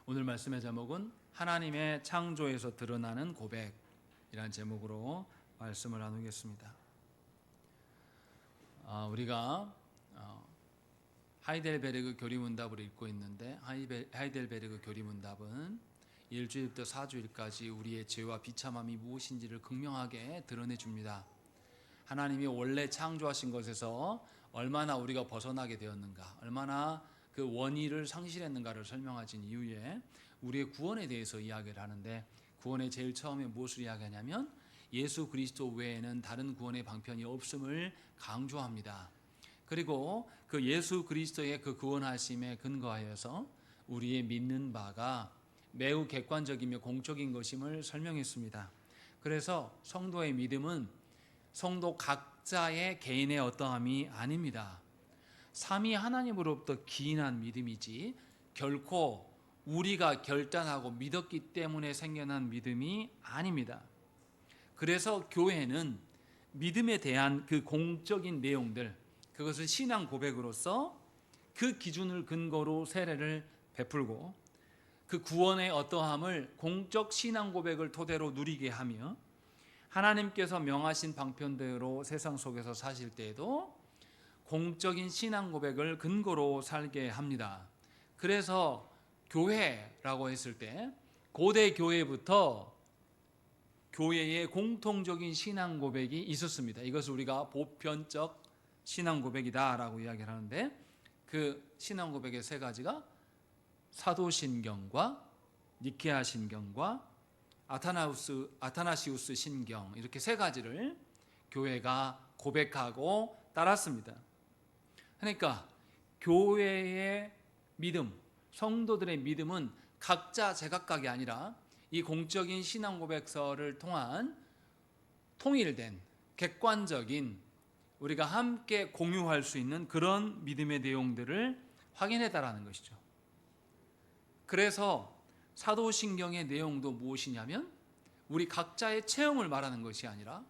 오늘 말씀의 제목은 하나님의 창조에서 드러나는 고백이라는 제목으로 말씀을 나누겠습니다. 우리가 하이델베르그 교리문답을 읽고 있는데 하이델베르그 교리문답은 1주일부터 4주일까지 우리의 죄와 비참함이 무엇인지를 극명하게 드러내줍니다. 하나님이 원래 창조하신 것에서 얼마나 우리가 벗어나게 되었는가, 얼마나 그 원의를 상실했는가를 설명하신 이후에 우리의 구원에 대해서 이야기를 하는데, 구원의 제일 처음에 무엇을 이야기하냐면 예수 그리스도 외에는 다른 구원의 방편이 없음을 강조합니다. 그리고 그 예수 그리스도의 그 구원하심에 근거하여서 우리의 믿는 바가 매우 객관적이며 공적인 것임을 설명했습니다. 그래서 성도의 믿음은 성도 각자의 개인의 어떠함이 아닙니다. 삼위 하나님으로부터 기인한 믿음이지 결코 우리가 결단하고 믿었기 때문에 생겨난 믿음이 아닙니다. 그래서 교회는 믿음에 대한 그 공적인 내용들, 그것을 신앙 고백으로서 그 기준을 근거로 세례를 베풀고 그 구원의 어떠함을 공적 신앙 고백을 토대로 누리게 하며 하나님께서 명하신 방편대로 세상 속에서 사실 때에도 공적인 신앙 고백을 근거로 살게 합니다. 그래서 교회라고 했을 때 고대 교회부터 교회의 공통적인 신앙 고백이 있었습니다. 이것을 우리가 보편적 신앙 고백이다라고 이야기를 하는데, 그 신앙 고백의 세 가지가 사도신경과 니케아 신경과 아타나시우스 신경, 이렇게 세 가지를 교회가 고백하고 따랐습니다. 그러니까 교회의 믿음, 성도들의 믿음은 각자 제각각이 아니라 이 공적인 신앙 고백서를 통한 통일된 객관적인 우리가 함께 공유할 수 있는 그런 믿음의 내용들을 확인했다라는 것이죠. 그래서 사도신경의 내용도 무엇이냐면 우리 각자의 체험을 말하는 것이 아니라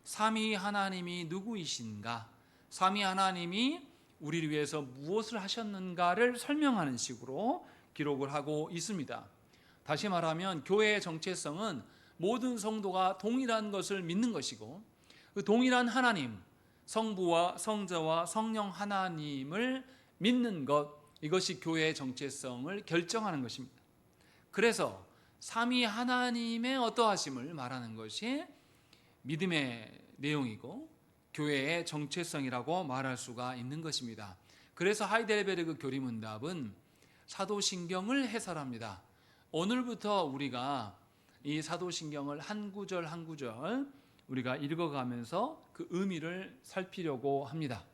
삼위 하나님이 누구이신가, 삼위 하나님이 우리를 위해서 무엇을 하셨는가를 설명하는 식으로 기록을 하고 있습니다. 다시 말하면 교회의 정체성은 모든 성도가 동일한 것을 믿는 것이고, 그 동일한 하나님, 성부와 성자와 성령 하나님을 믿는 것, 이것이 교회의 정체성을 결정하는 것입니다. 그래서 삼위 하나님의 어떠하심을 말하는 것이 믿음의 내용이고 교회의 정체성이라고 말할 수가 있는 것입니다. 그래서 하이델베르그 교리문답은 사도신경을 해설합니다. 오늘부터 우리가 이 사도신경을 한 구절 한 구절 우리가 읽어가면서 그 의미를 살피려고 합니다.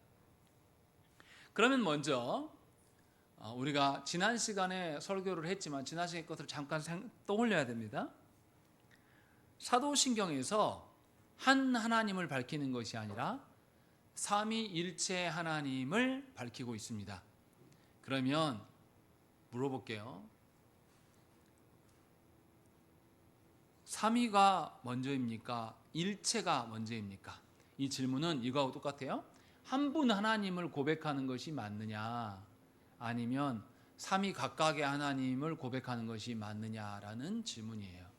그러면 먼저 우리가 지난 시간에 설교를 했지만 지난 시간의 것을 잠깐 떠올려야 됩니다. 사도신경에서 한 하나님을 밝히는 것이 아니라 삼위일체 하나님을 밝히고 있습니다. 그러면 물어볼게요. 삼위가 먼저입니까? 일체가 먼저입니까? 이 질문은 이거하고 똑같아요. 한 분 하나님을 고백하는 것이 맞느냐, 아니면 삼위 각각의 하나님을 고백하는 것이 맞느냐라는 질문이에요.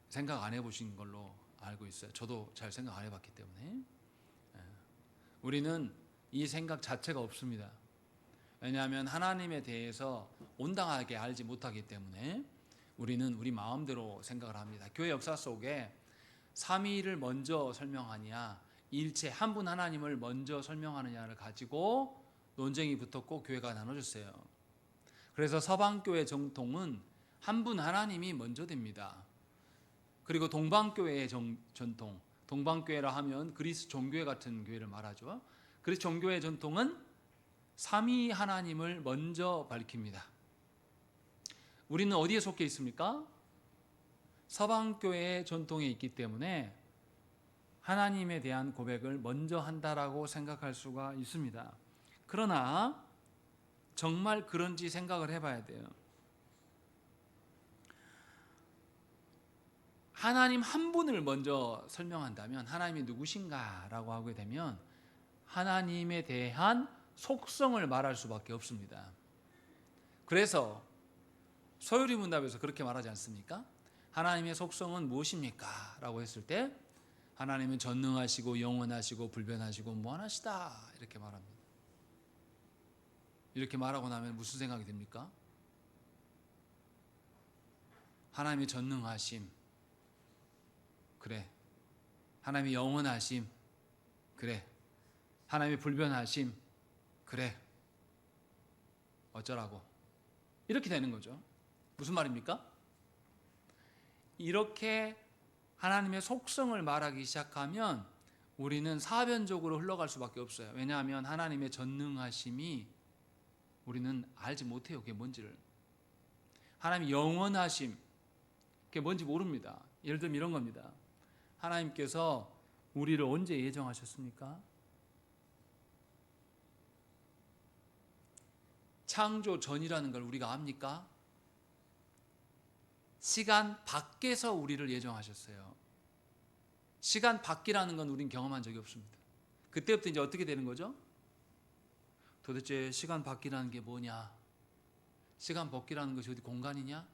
생각 안 해보신 걸로 알고 있어요. 저도 잘 생각 안 해봤기 때문에. 우리는 이 생각 자체가 없습니다. 왜냐하면 하나님에 대해서 온당하게 알지 못하기 때문에 우리는 우리 마음대로 생각을 합니다. 교회 역사 속에 삼위를 먼저 설명하느냐, 일체 한 분 하나님을 먼저 설명하느냐를 가지고 논쟁이 붙었고 교회가 나눠졌어요. 그래서 서방교회 정통은 한 분 하나님이 먼저 됩니다. 그리고 동방교회의 전통, 동방교회라 하면 그리스 종교회 같은 교회를 말하죠. 그리스 종교의 전통은 삼위 하나님을 먼저 밝힙니다. 우리는 어디에 속해 있습니까? 서방교회의 전통에 있기 때문에 하나님에 대한 고백을 먼저 한다라고 생각할 수가 있습니다. 그러나 정말 그런지 생각을 해봐야 돼요. 하나님 한 분을 먼저 설명한다면 하나님이 누구신가라고 하게 되면 하나님에 대한 속성을 말할 수밖에 없습니다. 그래서 소요리 문답에서 그렇게 말하지 않습니까? 하나님의 속성은 무엇입니까? 라고 했을 때 하나님은 전능하시고 영원하시고 불변하시고 무한하시다 이렇게 말합니다. 이렇게 말하고 나면 무슨 생각이 듭니까? 하나님의 전능하심, 그래. 하나님의 영원하심, 그래. 하나님의 불변하심, 그래. 어쩌라고. 이렇게 되는 거죠. 무슨 말입니까? 이렇게 하나님의 속성을 말하기 시작하면 우리는 사변적으로 흘러갈 수밖에 없어요. 왜냐하면 하나님의 전능하심이 우리는 알지 못해요. 그게 뭔지를. 하나님의 영원하심, 그게 뭔지 모릅니다. 예를 들면 이런 겁니다. 하나님께서 우리를 언제 예정하셨습니까? 창조 전이라는 걸 우리가 압니까? 시간 밖에서 우리를 예정하셨어요. 시간 밖이라는 건 우린 경험한 적이 없습니다. 그때부터 이제 어떻게 되는 거죠? 도대체 시간 밖이라는 게 뭐냐? 시간 밖이라는 것이 어디 공간이냐?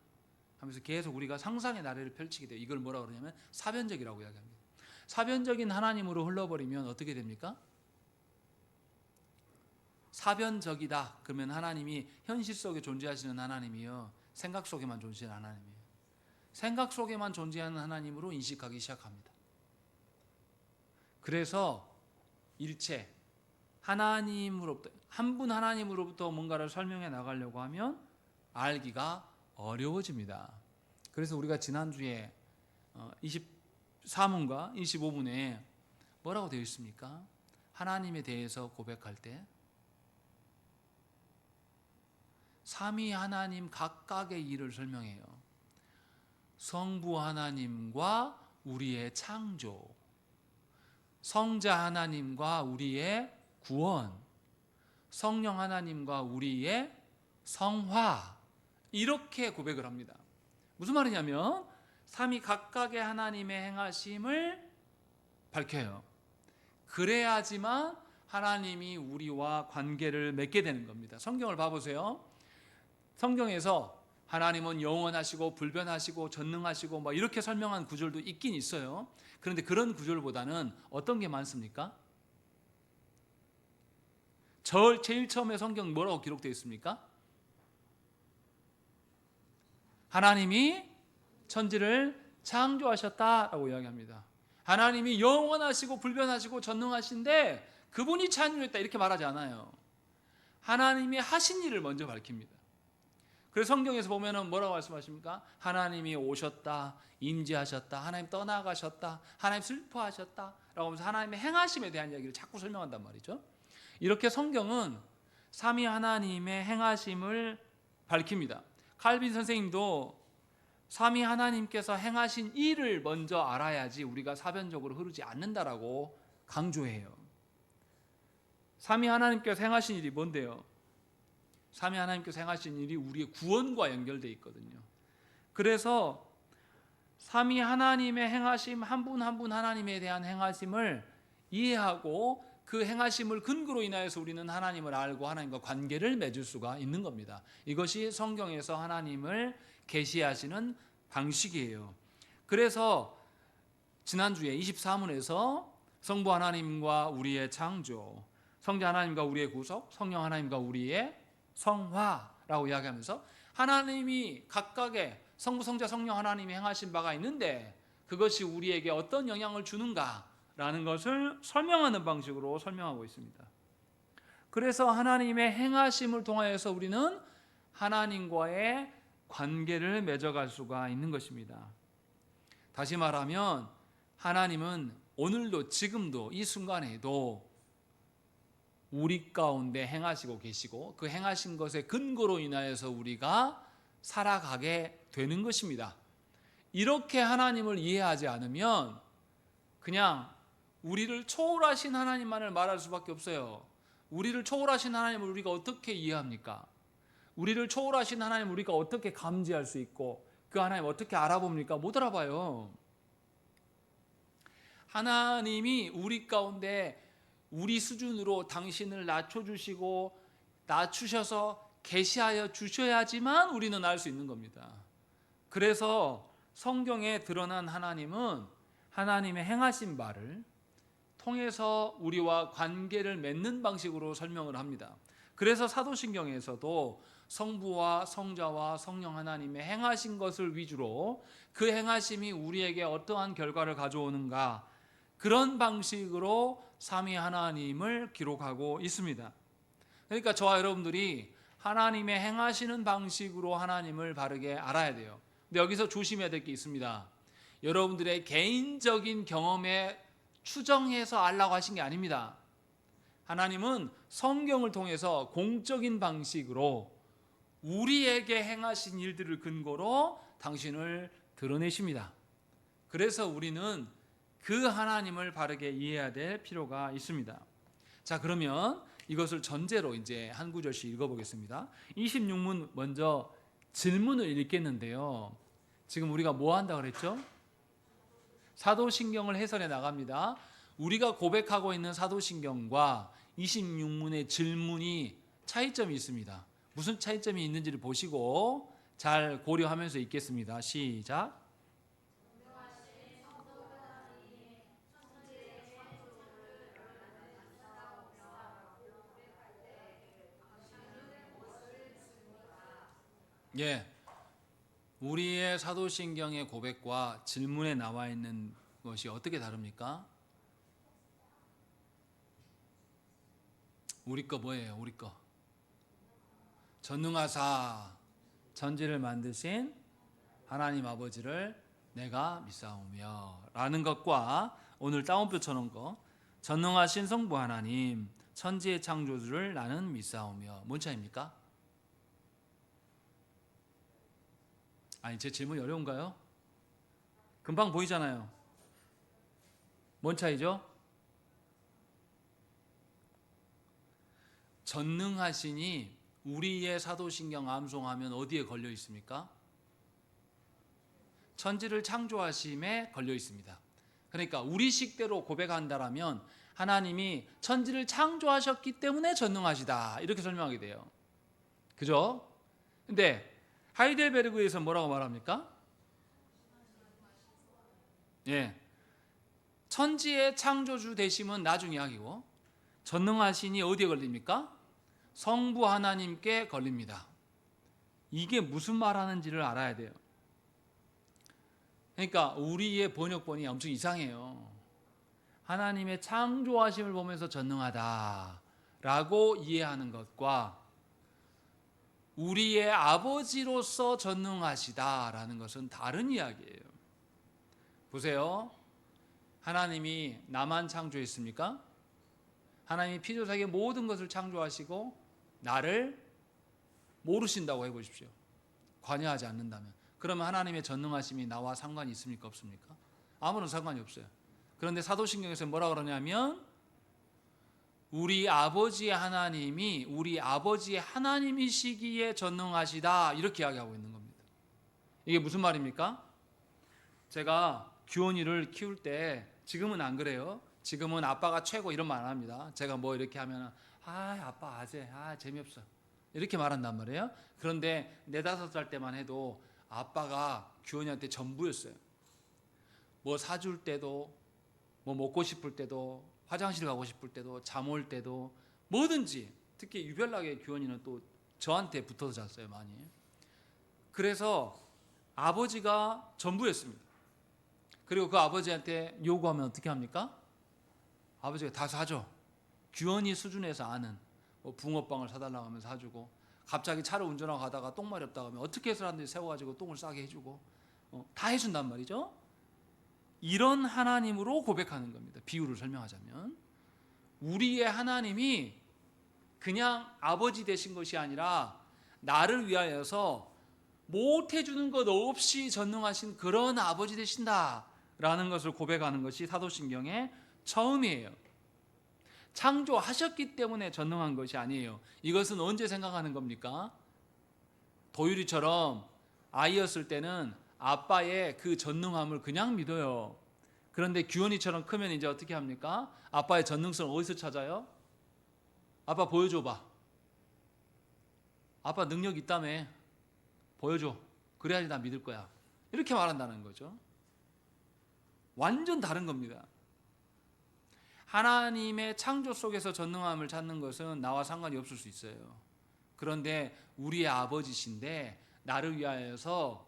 하면서 계속 우리가 상상의 나래를 펼치게 돼요. 이걸 뭐라고 그러냐면 사변적이라고 이야기합니다. 사변적인 하나님으로 흘러버리면 어떻게 됩니까? 사변적이다. 그러면 하나님이 현실 속에 존재하시는 하나님이요, 생각 속에만 존재하는 하나님이에요. 생각 속에만 존재하는 하나님으로 인식하기 시작합니다. 그래서 일체 하나님으로부터, 한 분 하나님으로부터 뭔가를 설명해 나가려고 하면 알기가 어려워집니다. 그래서 우리가 지난주에 24문과 25문에 뭐라고 되어 있습니까? 하나님에 대해서 고백할 때 삼위 하나님 각각의 일을 설명해요. 성부 하나님과 우리의 창조, 성자 하나님과 우리의 구원, 성령 하나님과 우리의 성화, 이렇게 고백을 합니다. 무슨 말이냐면 삼위 각각의 하나님의 행하심을 밝혀요. 그래야지만 하나님이 우리와 관계를 맺게 되는 겁니다. 성경을 봐보세요. 성경에서 하나님은 영원하시고 불변하시고 전능하시고 뭐 이렇게 설명한 구절도 있긴 있어요. 그런데 그런 구절보다는 어떤 게 많습니까? 제일 처음에 성경 뭐라고 기록되어 있습니까? 하나님이 천지를 창조하셨다라고 이야기합니다. 하나님이 영원하시고 불변하시고 전능하신데 그분이 창조했다 이렇게 말하지 않아요. 하나님이 하신 일을 먼저 밝힙니다. 그래서 성경에서 보면은 뭐라고 말씀하십니까? 하나님이 오셨다, 임재하셨다, 하나님 떠나가셨다, 하나님 슬퍼하셨다 라고 하면서 하나님의 행하심에 대한 이야기를 자꾸 설명한단 말이죠. 이렇게 성경은 삼위 하나님의 행하심을 밝힙니다. 칼빈 선생님도 삼위 하나님께서 행하신 일을 먼저 알아야지 우리가 사변적으로 흐르지 않는다라고 강조해요. 삼위 하나님께서 행하신 일이 뭔데요? 삼위 하나님께서 행하신 일이 우리의 구원과 연결되어 있거든요. 그래서 삼위 하나님의 행하심, 한 분 한 분 하나님에 대한 행하심을 이해하고 그 행하심을 근거로 인하여서 우리는 하나님을 알고 하나님과 관계를 맺을 수가 있는 겁니다. 이것이 성경에서 하나님을 계시하시는 방식이에요. 그래서 지난주에 24문에서 성부 하나님과 우리의 창조, 성자 하나님과 우리의 구속, 성령 하나님과 우리의 성화라고 이야기하면서 하나님이 각각의 성부, 성자, 성령 하나님이 행하신 바가 있는데 그것이 우리에게 어떤 영향을 주는가라는 것을 설명하는 방식으로 설명하고 있습니다. 그래서 하나님의 행하심을 통하여서 우리는 하나님과의 관계를 맺어갈 수가 있는 것입니다. 다시 말하면 하나님은 오늘도 지금도 이 순간에도 우리 가운데 행하시고 계시고 그 행하신 것의 근거로 인하여서 우리가 살아가게 되는 것입니다. 이렇게 하나님을 이해하지 않으면 그냥 우리를 초월하신 하나님만을 말할 수밖에 없어요. 우리를 초월하신 하나님을 우리가 어떻게 이해합니까? 우리를 초월하신 하나님을 우리가 어떻게 감지할 수 있고 그 하나님 어떻게 알아봅니까? 못 알아봐요. 하나님이 우리 가운데 우리 수준으로 당신을 낮춰주시고 낮추셔서 계시하여 주셔야지만 우리는 알 수 있는 겁니다. 그래서 성경에 드러난 하나님은 하나님의 행하신 바를 통해서 우리와 관계를 맺는 방식으로 설명을 합니다. 그래서 사도신경에서도 성부와 성자와 성령 하나님의 행하신 것을 위주로 그 행하심이 우리에게 어떠한 결과를 가져오는가, 그런 방식으로 삼위 하나님을 기록하고 있습니다. 그러니까 저와 여러분들이 하나님의 행하시는 방식으로 하나님을 바르게 알아야 돼요. 근데 여기서 조심해야 될 게 있습니다. 여러분들의 개인적인 경험에 추정해서 알라고 하신 게 아닙니다. 하나님은 성경을 통해서 공적인 방식으로 우리에게 행하신 일들을 근거로 당신을 드러내십니다. 그래서 우리는 그 하나님을 바르게 이해해야 될 필요가 있습니다. 자, 그러면 이것을 전제로 이제 한 구절씩 읽어보겠습니다. 26문 먼저 질문을 읽겠는데요. 지금 우리가 뭐 한다 그랬죠? 사도신경을 해설해 나갑니다. 우리가 고백하고 있는 사도신경과 26문의 질문이 차이점이 있습니다. 무슨 차이점이 있는지를 보시고 잘 고려하면서 읽겠습니다. 시작. 예, 우리의 사도신경의 고백과 질문에 나와 있는 것이 어떻게 다릅니까? 우리 거 뭐예요? 우리 거 전능하사 천지를 만드신 하나님 아버지를 내가 믿사오며 라는 것과 오늘 따옴표 쳐놓은 거 전능하신 성부 하나님 천지의 창조주를 나는 믿사오며, 뭔 차이입니까? 아니, 제 질문이 어려운가요? 금방 보이잖아요. 뭔 차이죠? 전능하시니 우리의 사도신경 암송하면 어디에 걸려 있습니까? 천지를 창조하심에 걸려 있습니다. 그러니까 우리 식대로 고백한다라면 하나님이 천지를 창조하셨기 때문에 전능하시다, 이렇게 설명하게 돼요. 그죠? 근데 하이델베르그에서 뭐라고 말합니까? 예, 천지의 창조주 되심은 나중 이야기고 전능하시니 어디에 걸립니까? 성부 하나님께 걸립니다. 이게 무슨 말하는지를 알아야 돼요. 그러니까 우리의 번역본이 엄청 이상해요. 하나님의 창조하심을 보면서 전능하다라고 이해하는 것과 우리의 아버지로서 전능하시다라는 것은 다른 이야기예요. 보세요. 하나님이 나만 창조했습니까? 하나님이 피조세계 모든 것을 창조하시고 나를 모르신다고 해보십시오. 관여하지 않는다면. 그러면 하나님의 전능하심이 나와 상관이 있습니까? 없습니까? 아무런 상관이 없어요. 그런데 사도신경에서 뭐라 그러냐면 우리 아버지의 하나님이 우리 아버지의 하나님이시기에 전능하시다, 이렇게 이야기하고 있는 겁니다. 이게 무슨 말입니까? 제가 규원이를 키울 때, 지금은 안 그래요. 지금은 아빠가 최고 이런 말 안 합니다. 제가 뭐 이렇게 하면 아빠 아재 재미없어 이렇게 말한단 말이에요. 그런데 4-5살 때만 해도 아빠가 규원이한테 전부였어요. 뭐 사줄 때도, 뭐 먹고 싶을 때도, 화장실 가고 싶을 때도, 잠 올 때도, 뭐든지. 특히 유별나게 규원이는 또 저한테 붙어서 잤어요, 많이. 그래서 아버지가 전부였습니다. 그리고 그 아버지한테 요구하면 어떻게 합니까? 아버지가 다 사줘. 규원이 수준에서 아는 뭐 붕어빵을 사달라고 하면 사주고, 갑자기 차를 운전하고 가다가 똥 마렵다고 하면 어떻게 해서라든지 세워가지고 똥을 싸게 해주고, 다 해준단 말이죠. 이런 하나님으로 고백하는 겁니다. 비유를 설명하자면 우리의 하나님이 그냥 아버지 되신 것이 아니라 나를 위하여서 못해주는 것 없이 전능하신 그런 아버지 되신다라는 것을 고백하는 것이 사도신경의 처음이에요. 창조하셨기 때문에 전능한 것이 아니에요. 이것은 언제 생각하는 겁니까? 도유리처럼 아이였을 때는 아빠의 그 전능함을 그냥 믿어요. 그런데 규현이처럼 크면 이제 어떻게 합니까? 아빠의 전능성을 어디서 찾아요? 아빠 보여줘봐. 아빠 능력 있다며. 보여줘. 그래야지 나 믿을 거야. 이렇게 말한다는 거죠. 완전 다른 겁니다. 하나님의 창조 속에서 전능함을 찾는 것은 나와 상관이 없을 수 있어요. 그런데 우리의 아버지신데 나를 위하여서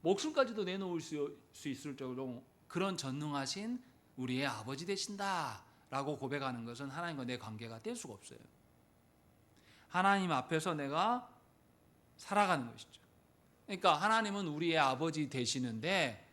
목숨까지도 내놓을 수 있을 정도로 그런 전능하신 우리의 아버지 되신다라고 고백하는 것은 하나님과 내 관계가 뗄 수가 없어요. 하나님 앞에서 내가 살아가는 것이죠. 그러니까 하나님은 우리의 아버지 되시는데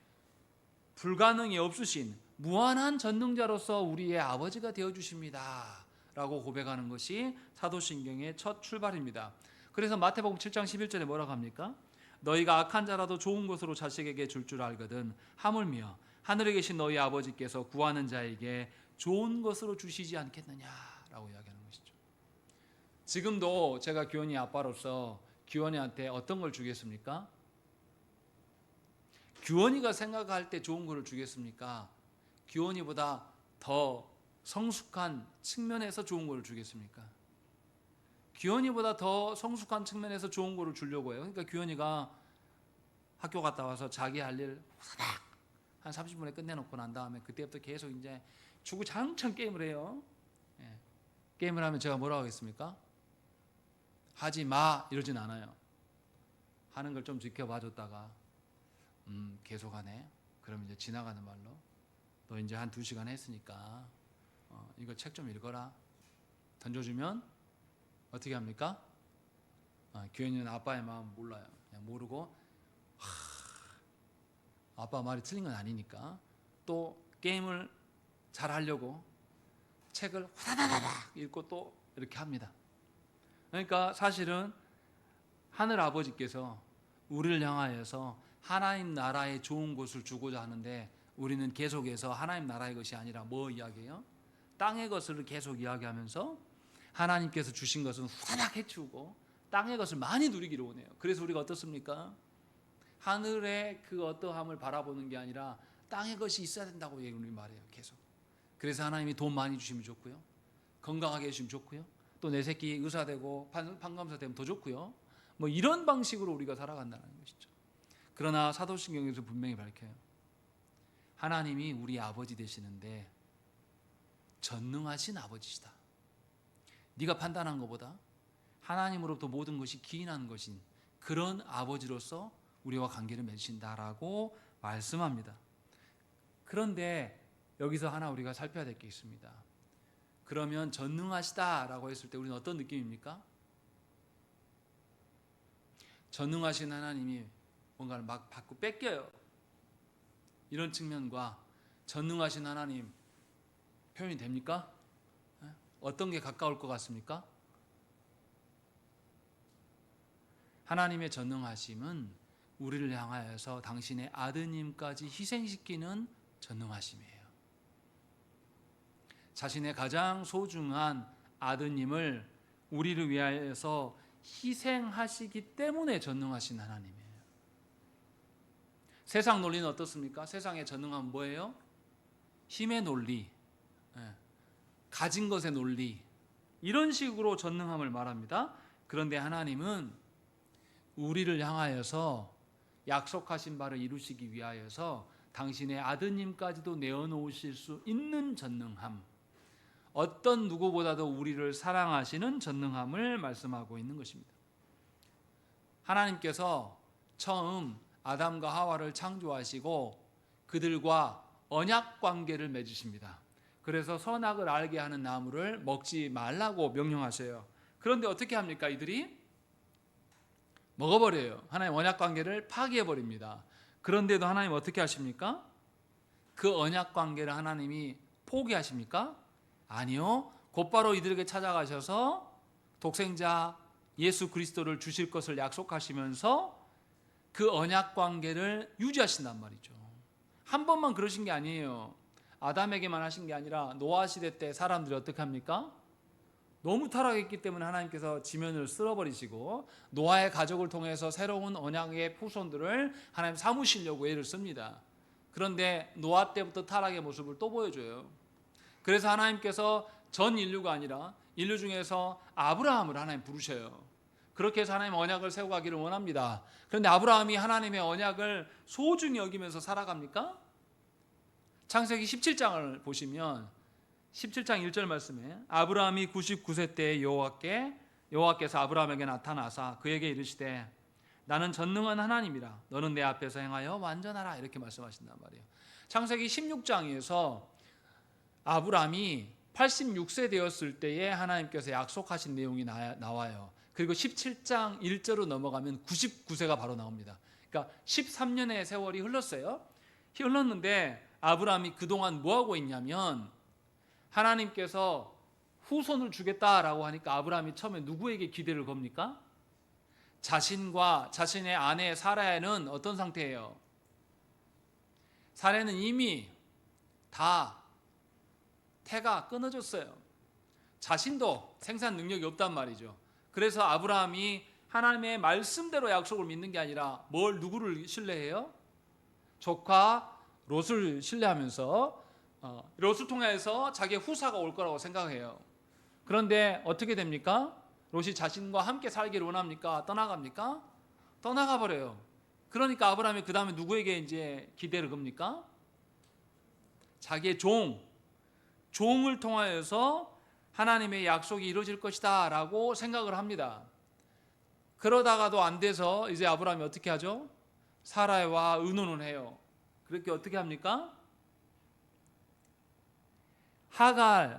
불가능이 없으신 무한한 전능자로서 우리의 아버지가 되어주십니다 라고 고백하는 것이 사도신경의 첫 출발입니다. 그래서 마태복음 7장 11절에 뭐라고 합니까? 너희가 악한 자라도 좋은 것으로 자식에게 줄 줄 알거든 하물며 하늘에 계신 너희 아버지께서 구하는 자에게 좋은 것으로 주시지 않겠느냐라고 이야기하는 것이죠. 지금도 제가 규현이 아빠로서 규현이한테 어떤 걸 주겠습니까? 규현이가 생각할 때 좋은 것을 주겠습니까? 규현이보다 더 성숙한 측면에서 좋은 것을 주겠습니까? 규현이보다 더 성숙한 측면에서 좋은 것을 주려고 해요. 그러니까 규현이가 학교 갔다 와서 자기 할 일 후다닥 한 30분에 끝내놓고 난 다음에 그때부터 계속 이제 주구장창 게임을 해요. 예. 게임을 하면 제가 뭐라고 하겠습니까? 하지 마 이러진 않아요. 하는 걸 좀 지켜봐줬다가 계속하네. 그럼 이제 지나가는 말로 너 이제 한 2시간 했으니까 이거 책 좀 읽어라. 던져주면 어떻게 합니까? 규현이는 아빠의 마음 몰라요. 그냥 모르고 아빠 말이 틀린 건 아니니까 또 게임을 잘 하려고 책을 후다다다닥 읽고 또 이렇게 합니다. 그러니까 사실은 하늘 아버지께서 우리를 향하여서 하나님 나라의 좋은 것을 주고자 하는데 우리는 계속해서 하나님 나라의 것이 아니라 뭐 이야기해요? 땅의 것을 계속 이야기하면서 하나님께서 주신 것은 후다닥 해치우고 땅의 것을 많이 누리기를 원해요. 그래서 우리가 어떻습니까? 하늘의 그 어떠함을 바라보는 게 아니라 땅의 것이 있어야 된다고 우리 말해요. 계속. 그래서 하나님이 돈 많이 주시면 좋고요. 건강하게 해주시면 좋고요. 또 내 새끼 의사 되고 판검사 되면 더 좋고요. 뭐 이런 방식으로 우리가 살아간다는 것이죠. 그러나 사도신경에서 분명히 밝혀요. 하나님이 우리 아버지 되시는데 전능하신 아버지시다. 네가 판단한 것보다 하나님으로부터 모든 것이 기인한 것인 그런 아버지로서 우리와 관계를 맺으신다라고 말씀합니다. 그런데 여기서 하나 우리가 살펴야 될 게 있습니다. 그러면 전능하시다라고 했을 때 우리는 어떤 느낌입니까? 전능하신 하나님이 뭔가를 막 받고 뺏겨요. 이런 측면과 전능하신 하나님 표현이 됩니까? 어떤 게 가까울 것 같습니까? 하나님의 전능하심은 우리를 향하여서 당신의 아드님까지 희생시키는 전능하심이에요. 자신의 가장 소중한 아드님을 우리를 위하여서 희생하시기 때문에 전능하신 하나님이에요. 세상 논리는 어떻습니까? 세상의 전능함은 뭐예요? 힘의 논리, 가진 것의 논리, 이런 식으로 전능함을 말합니다. 그런데 하나님은 우리를 향하여서 약속하신 바를 이루시기 위하여서 당신의 아드님까지도 내어놓으실 수 있는 전능함, 어떤 누구보다도 우리를 사랑하시는 전능함을 말씀하고 있는 것입니다. 하나님께서 처음 아담과 하와를 창조하시고 그들과 언약 관계를 맺으십니다. 그래서 선악을 알게 하는 나무를 먹지 말라고 명령하세요. 그런데 어떻게 합니까? 이들이 먹어버려요. 하나님 언약 관계를 파기해버립니다. 그런데도 하나님 어떻게 하십니까? 그 언약 관계를 하나님이 포기하십니까? 아니요. 곧바로 이들에게 찾아가셔서 독생자 예수 그리스도를 주실 것을 약속하시면서 그 언약 관계를 유지하신단 말이죠. 한 번만 그러신 게 아니에요. 아담에게만 하신 게 아니라 노아 시대 때 사람들이 어떻게 합니까? 너무 타락했기 때문에 하나님께서 지면을 쓸어버리시고 노아의 가족을 통해서 새로운 언약의 후손들을 하나님 삼으시려고 애를 씁니다. 그런데 노아 때부터 타락의 모습을 또 보여줘요. 그래서 하나님께서 전 인류가 아니라 인류 중에서 아브라함을 하나님 부르셔요. 그렇게 해서 하나님 언약을 세워 가기를 원합니다. 그런데 아브라함이 하나님의 언약을 소중히 여기면서 살아갑니까? 창세기 17장을 보시면 17장 1절 말씀에 아브라함이 99세 때에 여호와께서 아브라함에게 나타나사 그에게 이르시되 나는 전능한 하나님이라 너는 내 앞에서 행하여 완전하라 이렇게 말씀하신단 말이에요. 창세기 16장에서 아브라함이 86세 되었을 때에 하나님께서 약속하신 내용이 나와요. 그리고 17장 1절로 넘어가면 99세가 바로 나옵니다. 그러니까 13년의 세월이 흘렀는데 아브라함이 그동안 뭐하고 있냐면 하나님께서 후손을 주겠다라고 하니까 아브라함이 처음에 누구에게 기대를 겁니까? 자신과 자신의 아내 사라는 어떤 상태예요? 사라는 이미 다 태가 끊어졌어요. 자신도 생산 능력이 없단 말이죠. 그래서 아브라함이 하나님의 말씀대로 약속을 믿는 게 아니라 누구를 신뢰해요? 조카 롯을 신뢰하면서 롯을 통해서 자기의 후사가 올 거라고 생각해요. 그런데 어떻게 됩니까? 롯이 자신과 함께 살기를 원합니까? 떠나갑니까? 떠나가 버려요. 그러니까 아브라함이 그 다음에 누구에게 이제 기대를 겁니까? 자기의 종을 통하여서 하나님의 약속이 이루어질 것이다 라고 생각을 합니다. 그러다가도 안 돼서 이제 아브라함이 어떻게 하죠? 사라와 의논을 해요. 그렇게 어떻게 합니까?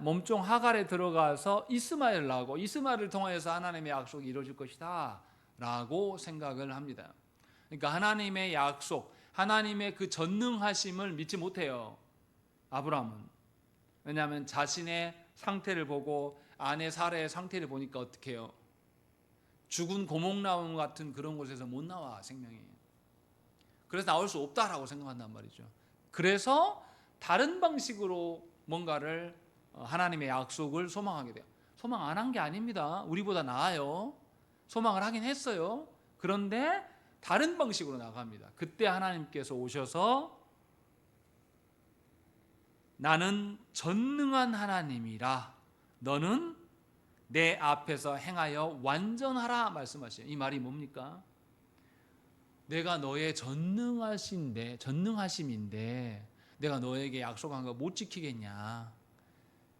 몸종 하갈에 들어가서 이스마엘을 낳고 이스마엘을 통하여서 하나님의 약속이 이루어질 것이다 라고 생각을 합니다. 그러니까 하나님의 약속, 하나님의 그 전능하심을 믿지 못해요, 아브라함은. 왜냐하면 자신의 상태를 보고 아내 사라의 상태를 보니까 어떻게 해요? 죽은 고목나무 같은 그런 곳에서 못 나와, 생명이. 그래서 나올 수 없다라고 생각한단 말이죠. 그래서 다른 방식으로 뭔가를 하나님의 약속을 소망하게 돼요. 소망 안 한 게 아닙니다. 우리보다 나아요. 소망을 하긴 했어요. 그런데 다른 방식으로 나갑니다. 그때 하나님께서 오셔서 나는 전능한 하나님이라 너는 내 앞에서 행하여 완전하라 말씀하시죠. 이 말이 뭡니까? 내가 너의 전능하심인데 내가 너에게 약속한 거 못 지키겠냐?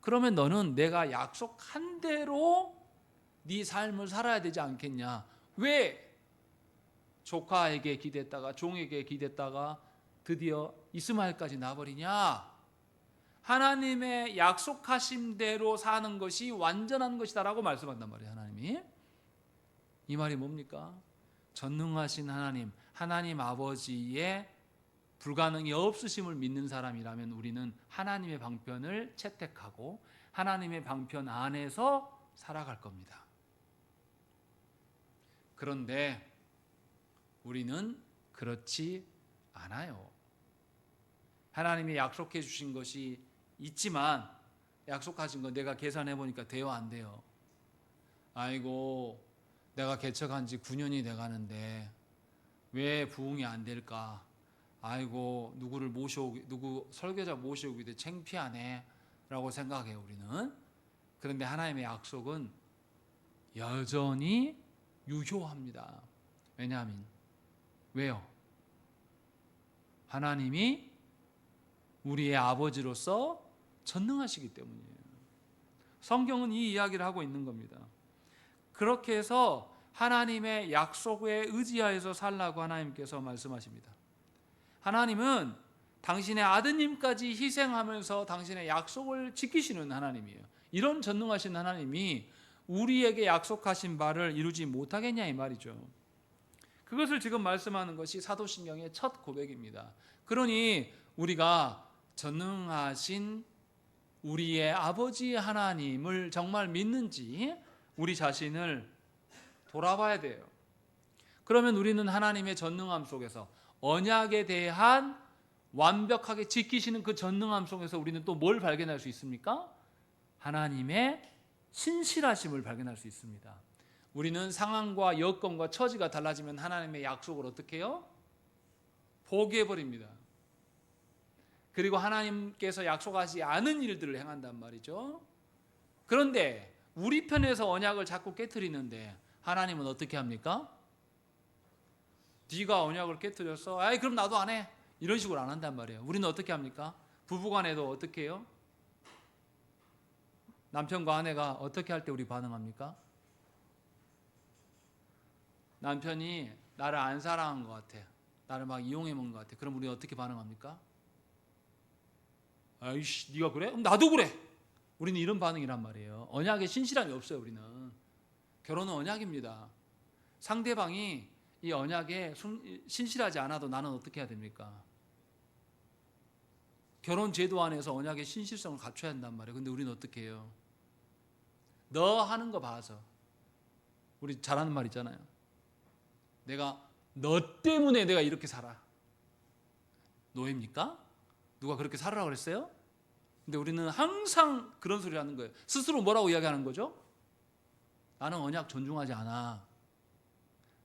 그러면 너는 내가 약속한 대로 네 삶을 살아야 되지 않겠냐? 왜 조카에게 기댔다가 종에게 기댔다가 드디어 이스마엘까지 나버리냐? 하나님의 약속하신 대로 사는 것이 완전한 것이다라고 말씀한단 말이에요. 하나님이. 이 말이 뭡니까? 전능하신 하나님 아버지의 불가능이 없으심을 믿는 사람이라면 우리는 하나님의 방편을 채택하고 하나님의 방편 안에서 살아갈 겁니다. 그런데 우리는 그렇지 않아요. 하나님이 약속해 주신 것이 있지만 약속하신 거 내가 계산해 보니까 돼요, 안 돼요? 아이고, 내가 개척한 지 9년이 돼 가는데 왜 부흥이 안 될까? 아이고, 누구 설교자 모셔오기도 창피하네 라고 생각해요, 우리는. 그런데 하나님의 약속은 여전히 유효합니다. 왜요? 하나님이 우리의 아버지로서 전능하시기 때문이에요. 성경은 이 이야기를 하고 있는 겁니다. 그렇게 해서 하나님의 약속에 의지하여서 살라고 하나님께서 말씀하십니다. 하나님은 당신의 아드님까지 희생하면서 당신의 약속을 지키시는 하나님이에요. 이런 전능하신 하나님이 우리에게 약속하신 바를 이루지 못하겠냐 이 말이죠. 그것을 지금 말씀하는 것이 사도신경의 첫 고백입니다. 그러니 우리가 전능하신 우리의 아버지 하나님을 정말 믿는지 우리 자신을 돌아봐야 돼요. 그러면 우리는 하나님의 전능함 속에서 언약에 대한 완벽하게 지키시는 그 전능함 속에서 우리는 또 뭘 발견할 수 있습니까? 하나님의 신실하심을 발견할 수 있습니다. 우리는 상황과 여건과 처지가 달라지면 하나님의 약속을 어떻게 해요? 포기해버립니다. 그리고 하나님께서 약속하지 않은 일들을 행한단 말이죠. 그런데 우리 편에서 언약을 자꾸 깨트리는데 하나님은 어떻게 합니까? 네가 언약을 깨트렸어. 아이 그럼 나도 안 해. 이런 식으로 안 한단 말이에요. 우리는 어떻게 합니까? 부부간에도 어떻게 해요? 남편과 아내가 어떻게 할 때 우리 반응합니까? 남편이 나를 안 사랑한 것 같아. 나를 막 이용해 먹는 것 같아. 그럼 우리는 어떻게 반응합니까? 아이씨 네가 그래? 그럼 나도 그래. 우리는 이런 반응이란 말이에요. 언약에 신실함이 없어요. 우리는. 결혼은 언약입니다. 상대방이 이 언약에 신실하지 않아도 나는 어떻게 해야 됩니까? 결혼 제도 안에서 언약의 신실성을 갖춰야 한단 말이에요. 근데 우리는 어떻게 해요? 너 하는 거 봐서. 우리 잘하는 말 있잖아요. 너 때문에 내가 이렇게 살아. 노예입니까? 누가 그렇게 살으라고 그랬어요? 근데 우리는 항상 그런 소리를 하는 거예요. 스스로 뭐라고 이야기하는 거죠? 나는 언약 존중하지 않아.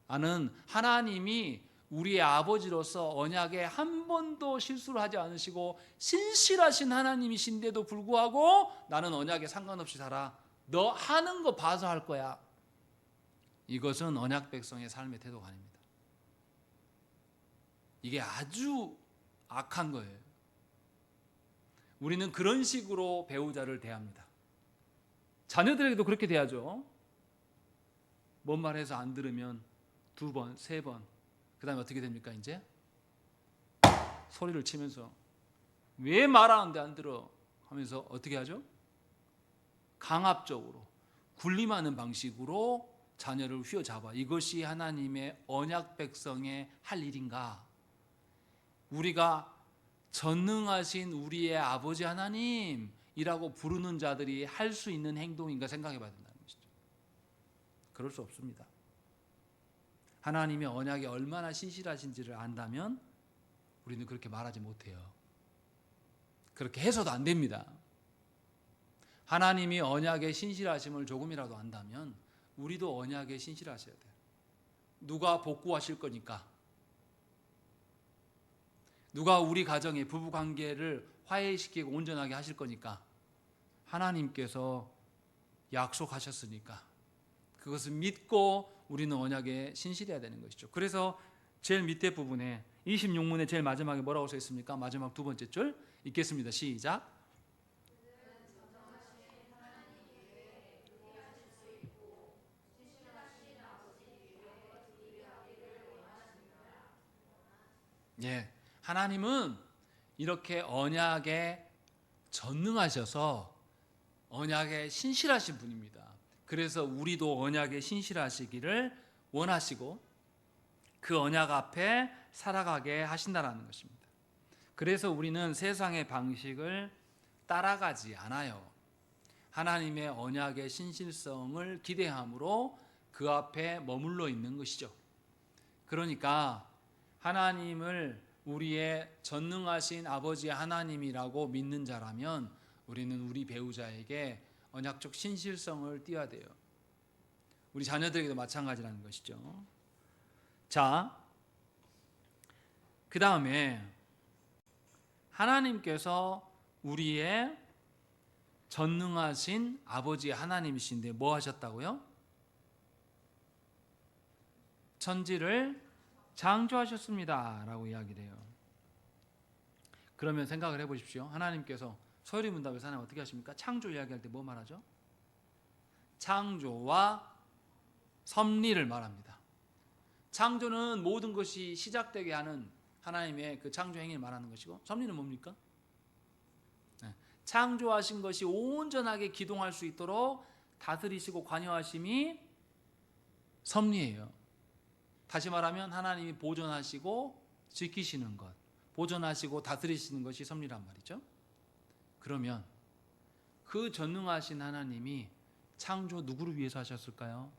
나는 하나님이 우리의 아버지로서 언약에 한 번도 실수를 하지 않으시고 신실하신 하나님이신데도 불구하고 나는 언약에 상관없이 살아. 너 하는 거 봐서 할 거야. 이것은 언약 백성의 삶의 태도가 아닙니다. 이게 아주 악한 거예요. 우리는 그런 식으로 배우자를 대합니다. 자녀들에게도 그렇게 대하죠. 뭔 말해서 안 들으면 2번, 3번. 그 다음에 어떻게 됩니까? 이제 소리를 치면서 왜 말하는데 안 들어? 하면서 어떻게 하죠? 강압적으로 군림하는 방식으로 자녀를 휘어잡아. 이것이 하나님의 언약 백성의 할 일인가? 우리가 전능하신 우리의 아버지 하나님이라고 부르는 자들이 할 수 있는 행동인가 생각해 봐야 된다는 것이죠. 그럴 수 없습니다. 하나님의 언약이 얼마나 신실하신지를 안다면 우리는 그렇게 말하지 못해요. 그렇게 해서도 안 됩니다. 하나님이 언약의 신실하심을 조금이라도 안다면 우리도 언약에 신실하셔야 돼요. 누가 복구하실 거니까. 누가 우리 가정의 부부관계를 화해시키고 온전하게 하실 거니까. 하나님께서 약속하셨으니까 그것을 믿고 우리는 언약에 신실해야 되는 것이죠. 그래서 제일 밑에 부분에 26문의 제일 마지막에 뭐라고 써 있습니까? 마지막 2번째 줄 읽겠습니다. 시작. 예, 하나님은 이렇게 언약에 전능하셔서 언약에 신실하신 분입니다. 그래서 우리도 언약에 신실하시기를 원하시고 그 언약 앞에 살아가게 하신다는 것입니다. 그래서 우리는 세상의 방식을 따라가지 않아요. 하나님의 언약의 신실성을 기대함으로 그 앞에 머물러 있는 것이죠. 그러니까 하나님을 우리의 전능하신 아버지 하나님이라고 믿는 자라면 우리는 우리 배우자에게 언약적 신실성을 띄어야 돼요. 우리 자녀들에게도 마찬가지라는 것이죠. 자, 그 다음에 하나님께서 우리의 전능하신 아버지 하나님이신데 뭐 하셨다고요? 천지를 창조하셨습니다 라고 이야기를 해요. 그러면 생각을 해보십시오. 하나님께서 소요리문답에서 하나님 어떻게 하십니까? 창조 이야기할 때 뭐 말하죠? 창조와 섭리를 말합니다. 창조는 모든 것이 시작되게 하는 하나님의 그 창조 행위를 말하는 것이고, 섭리는 뭡니까? 창조하신 것이 온전하게 기동할 수 있도록 다스리시고 관여하심이 섭리예요. 다시 말하면 하나님이 보존하시고 지키시는 것, 보존하시고 다스리시는 것이 섭리란 말이죠. 그러면 그 전능하신 하나님이 창조 누구를 위해서 하셨을까요?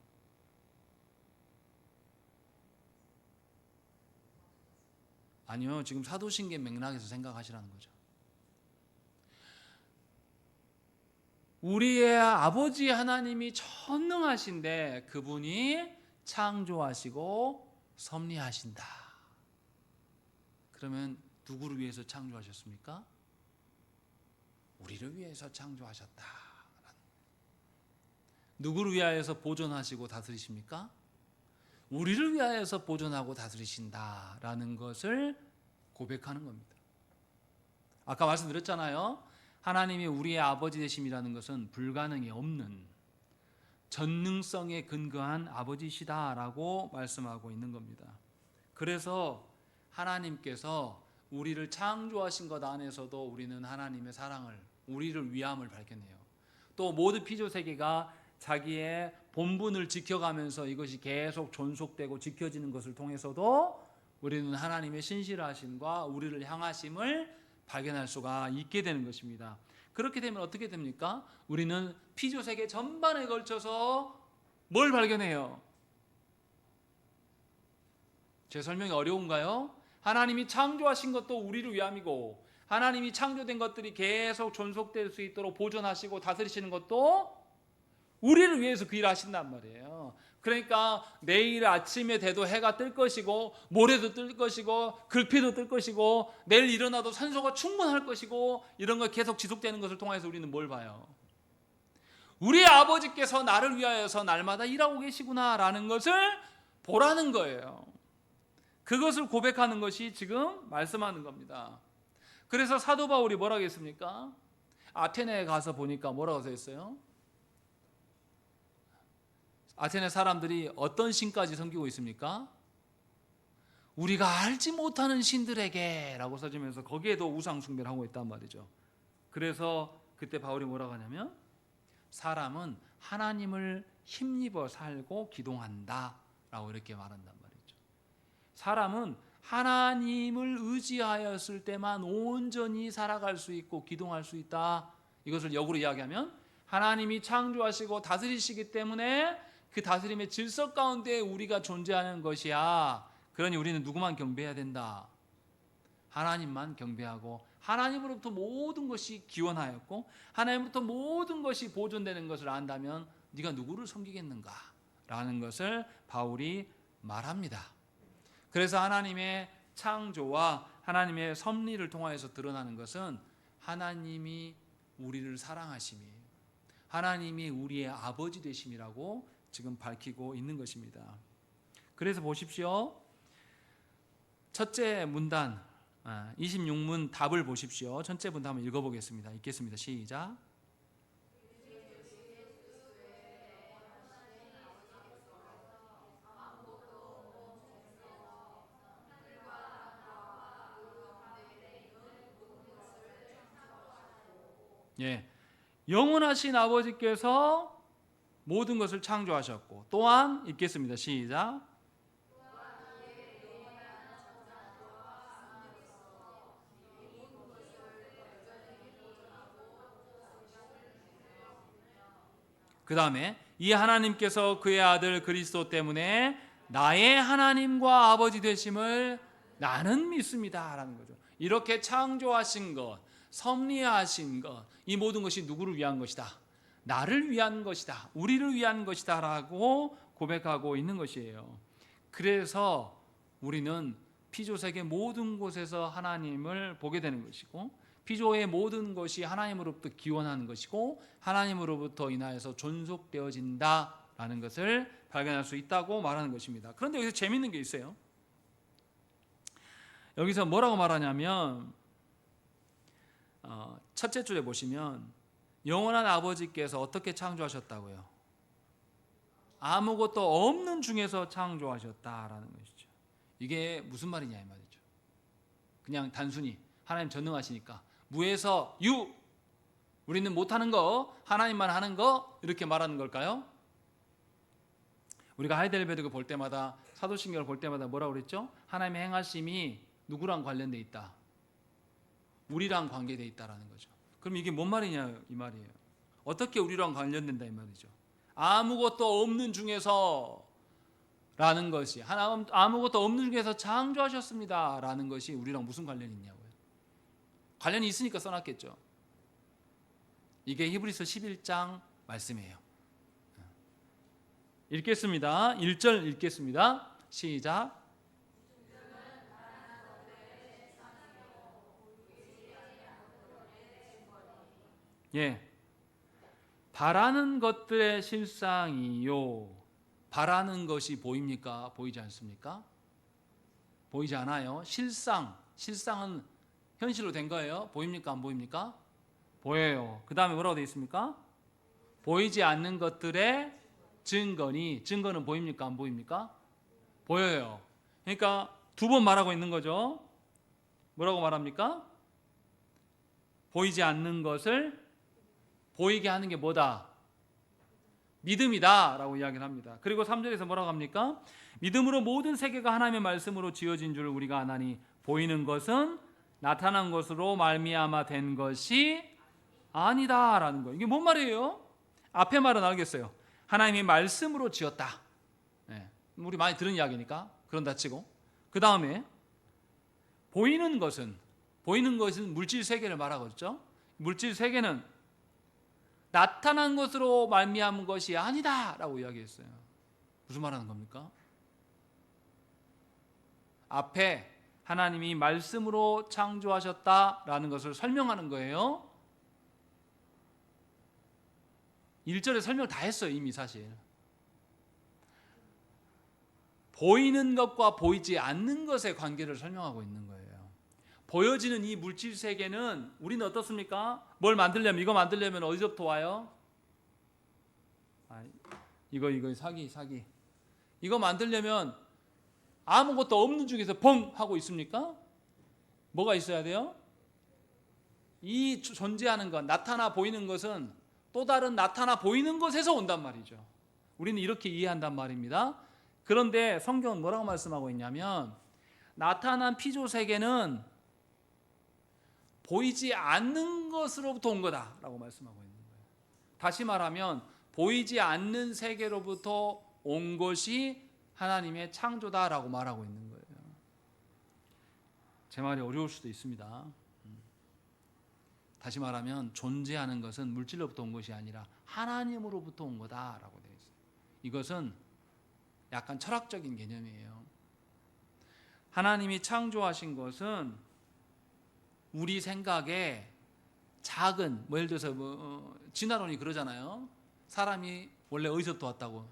아니요, 지금 사도신경 맥락에서 생각하시라는 거죠. 우리의 아버지 하나님이 전능하신데 그분이 창조하시고 섭리하신다. 그러면 누구를 위해서 창조하셨습니까? 우리를 위해서 창조하셨다. 누구를 위하여서 보존하시고 다스리십니까? 우리를 위하여서 보존하고 다스리신다라는 것을 고백하는 겁니다. 아까 말씀드렸잖아요. 하나님이 우리의 아버지 되심이라는 것은 불가능이 없는 전능성에 근거한 아버지시다라고 말씀하고 있는 겁니다. 그래서 하나님께서 우리를 창조하신 것 안에서도 우리는 하나님의 사랑을, 우리를 위함을 밝혀내요. 또 모든 피조 세계가 자기의 본분을 지켜가면서 이것이 계속 존속되고 지켜지는 것을 통해서도 우리는 하나님의 신실하심과 우리를 향하심을 발견할 수가 있게 되는 것입니다. 그렇게 되면 어떻게 됩니까? 우리는 피조 세계 전반에 걸쳐서 뭘 발견해요? 제 설명이 어려운가요? 하나님이 창조하신 것도 우리를 위함이고, 하나님이 창조된 것들이 계속 존속될 수 있도록 보존하시고 다스리시는 것도 우리를 위해서 그 일을 하신단 말이에요. 그러니까 내일 아침에 돼도 해가 뜰 것이고, 모레도 뜰 것이고, 글피도 뜰 것이고, 내일 일어나도 산소가 충분할 것이고, 이런 거 계속 지속되는 것을 통해서 우리는 뭘 봐요? 우리 아버지께서 나를 위하여서 날마다 일하고 계시구나라는 것을 보라는 거예요. 그것을 고백하는 것이 지금 말씀하는 겁니다. 그래서 사도 바울이 뭐라고 했습니까? 아테네에 가서 보니까 뭐라고 써 있어요? 아테네 사람들이 어떤 신까지 섬기고 있습니까? 우리가 알지 못하는 신들에게 라고 써지면서 거기에도 우상 숭배를 하고 있단 말이죠. 그래서 그때 바울이 뭐라고 하냐면, 사람은 하나님을 힘입어 살고 기도한다 라고 이렇게 말한단 말이죠. 사람은 하나님을 의지하였을 때만 온전히 살아갈 수 있고 기동할 수 있다. 이것을 역으로 이야기하면, 하나님이 창조하시고 다스리시기 때문에 그 다스림의 질서 가운데 우리가 존재하는 것이야. 그러니 우리는 누구만 경배해야 된다? 하나님만 경배하고, 하나님으로부터 모든 것이 기원하였고 하나님으로부터 모든 것이 보존되는 것을 안다면 네가 누구를 섬기겠는가? 라는 것을 바울이 말합니다. 그래서 하나님의 창조와 하나님의 섭리를 통하여서 드러나는 것은 하나님이 우리를 사랑하심이에요. 하나님이 우리의 아버지 되심이라고 지금 밝히고 있는 것입니다. 그래서 보십시오. 첫째 문단 26문 답을 보십시오. 첫째 문단 한번 읽어보겠습니다. 읽겠습니다. 시작. 예, 영원하신 아버지께서 모든 것을 창조하셨고, 또한 읽겠습니다. 시작. 그 다음에 이 하나님께서 그의 아들 그리스도 때문에 나의 하나님과 아버지 되심을 나는 믿습니다 라는 거죠. 이렇게 창조하신 것, 섭리하신 것, 이 모든 것이 누구를 위한 것이다? 나를 위한 것이다, 우리를 위한 것이다 라고 고백하고 있는 것이에요. 그래서 우리는 피조세계 모든 곳에서 하나님을 보게 되는 것이고, 피조의 모든 것이 하나님으로부터 기원하는 것이고 하나님으로부터 인하여서 존속되어진다라는 것을 발견할 수 있다고 말하는 것입니다. 그런데 여기서 재미있는 게 있어요. 여기서 뭐라고 말하냐면, 첫째 줄에 보시면 영원한 아버지께서 어떻게 창조하셨다고요? 아무것도 없는 중에서 창조하셨다라는 것이죠. 이게 무슨 말이냐 이 말이죠. 그냥 단순히 하나님 전능하시니까 무에서 유, 우리는 못하는 거 하나님만 하는 거, 이렇게 말하는 걸까요? 우리가 하이델베르크 볼 때마다, 사도신경을 볼 때마다 뭐라고 그랬죠? 하나님의 행하심이 누구랑 관련돼 있다? 우리랑 관계돼 있다라는 거죠. 그럼 이게 뭔 말이냐 이 말이에요. 어떻게 우리랑 관련된다 이 말이죠. 아무것도 없는 중에서 라는 것이, 아무것도 없는 중에서 창조하셨습니다 라는 것이 우리랑 무슨 관련이 있냐고요. 관련이 있으니까 써놨겠죠. 이게 히브리서 11장 말씀이에요. 읽겠습니다. 1절 읽겠습니다. 시작. 예, 바라는 것들의 실상이요. 바라는 것이 보입니까? 보이지 않습니까? 보이지 않아요. 실상은 현실로 된 거예요. 보입니까? 안 보입니까? 보여요. 그 다음에 뭐라고 되어 있습니까? 보이지 않는 것들의 증거는 보입니까? 안 보입니까? 보여요. 그러니까 두 번 말하고 있는 거죠. 뭐라고 말합니까? 보이지 않는 것을 보이게 하는 게 뭐다? 믿음이다 라고 이야기를 합니다. 그리고 3절에서 뭐라고 합니까? 믿음으로 모든 세계가 하나님의 말씀으로 지어진 줄 우리가 아나니 보이는 것은 나타난 것으로 말미암아 된 것이 아니다 라는 거예요. 이게 뭔 말이에요? 앞에 말은 알겠어요. 하나님이 말씀으로 지었다. 네. 우리 많이 들은 이야기니까 그런다 치고, 그 다음에 보이는 것은 물질 세계를 말하겠죠. 물질 세계는 나타난 것으로 말미암은 것이 아니다 라고 이야기했어요. 무슨 말하는 겁니까? 앞에 하나님이 말씀으로 창조하셨다라는 것을 설명하는 거예요. 1절에 설명을 다 했어요. 이미 사실 보이는 것과 보이지 않는 것의 관계를 설명하고 있는 거예요. 보여지는 이 물질 세계는 우리는 어떻습니까? 뭘 만들려면, 이거 만들려면 어디서부터 와요? 이거 사기 이거 만들려면 아무것도 없는 중에서 펑 하고 있습니까? 뭐가 있어야 돼요? 이 존재하는 것, 나타나 보이는 것은 또 다른 나타나 보이는 것에서 온단 말이죠. 우리는 이렇게 이해한단 말입니다. 그런데 성경은 뭐라고 말씀하고 있냐면 나타난 피조 세계는 보이지 않는 것으로부터 온 거다라고 말씀하고 있는 거예요. 다시 말하면 보이지 않는 세계로부터 온 것이 하나님의 창조다라고 말하고 있는 거예요. 제 말이 어려울 수도 있습니다. 다시 말하면 존재하는 것은 물질로부터 온 것이 아니라 하나님으로부터 온 거다라고 되어 있어요. 이것은 약간 철학적인 개념이에요. 하나님이 창조하신 것은 우리 생각에 작은, 예를 들어서 진화론이 그러잖아요. 사람이 원래 어디서부터 왔다고.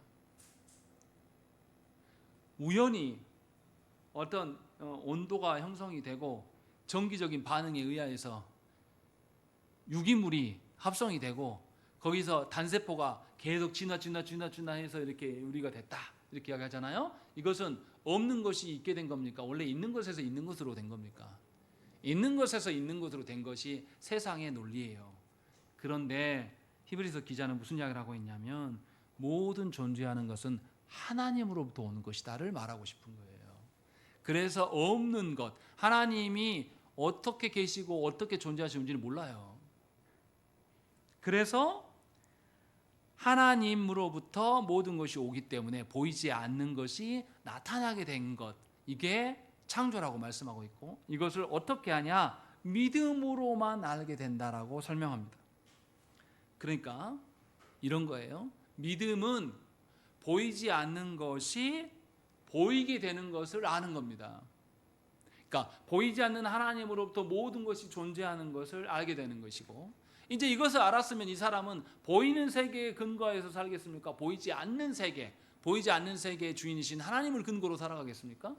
우연히 어떤 온도가 형성이 되고 정기적인 반응에 의하여서 유기물이 합성이 되고 거기서 단세포가 계속 진화해서 이렇게 우리가 됐다 이렇게 이야기하잖아요. 이것은 없는 것이 있게 된 겁니까? 원래 있는 것에서 있는 것으로 된 겁니까? 있는 것에서 있는 것으로 된 것이 세상의 논리예요. 그런데 히브리서 기자는 무슨 이야기를 하고 있냐면 모든 존재하는 것은 하나님으로부터 오는 것이다를 말하고 싶은 거예요. 그래서 없는 것, 하나님이 어떻게 계시고 어떻게 존재하시는지는 몰라요. 그래서 하나님으로부터 모든 것이 오기 때문에 보이지 않는 것이 나타나게 된 것, 이게 창조라고 말씀하고 있고, 이것을 어떻게 하냐? 믿음으로만 알게 된다라고 설명합니다. 그러니까 이런 거예요. 믿음은 보이지 않는 것이 보이게 되는 것을 아는 겁니다. 그러니까 보이지 않는 하나님으로부터 모든 것이 존재하는 것을 알게 되는 것이고, 이제 이것을 알았으면 이 사람은 보이는 세계에 근거해서 살겠습니까? 보이지 않는 세계의 주인이신 하나님을 근거로 살아가겠습니까?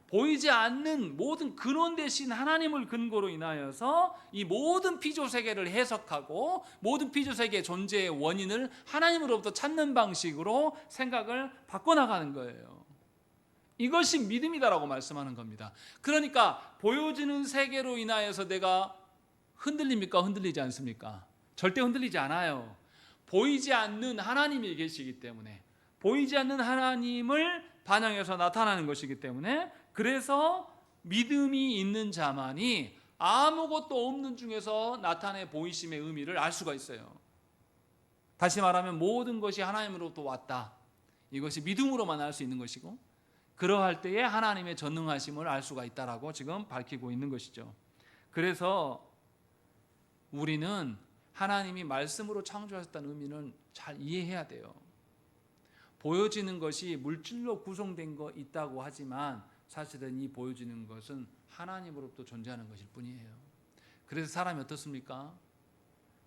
보이지 않는 모든 근원 대신 하나님을 근거로 인하여서 이 모든 피조 세계를 해석하고 모든 피조 세계의 존재의 원인을 하나님으로부터 찾는 방식으로 생각을 바꿔나가는 거예요. 이것이 믿음이다라고 말씀하는 겁니다. 그러니까 보여지는 세계로 인하여서 내가 흔들립니까? 흔들리지 않습니까? 절대 흔들리지 않아요. 보이지 않는 하나님이 계시기 때문에, 보이지 않는 하나님을 반영해서 나타나는 것이기 때문에, 그래서 믿음이 있는 자만이 아무것도 없는 중에서 나타내 보이심의 의미를 알 수가 있어요. 다시 말하면 모든 것이 하나님으로부터 왔다, 이것이 믿음으로만 알 수 있는 것이고, 그러할 때에 하나님의 전능하심을 알 수가 있다라고 지금 밝히고 있는 것이죠. 그래서 우리는 하나님이 말씀으로 창조하셨다는 의미는 잘 이해해야 돼요. 보여지는 것이 물질로 구성된 거 있다고 하지만 사실은 이 보여지는 것은 하나님으로부터 존재하는 것일 뿐이에요. 그래서 사람이 어떻습니까?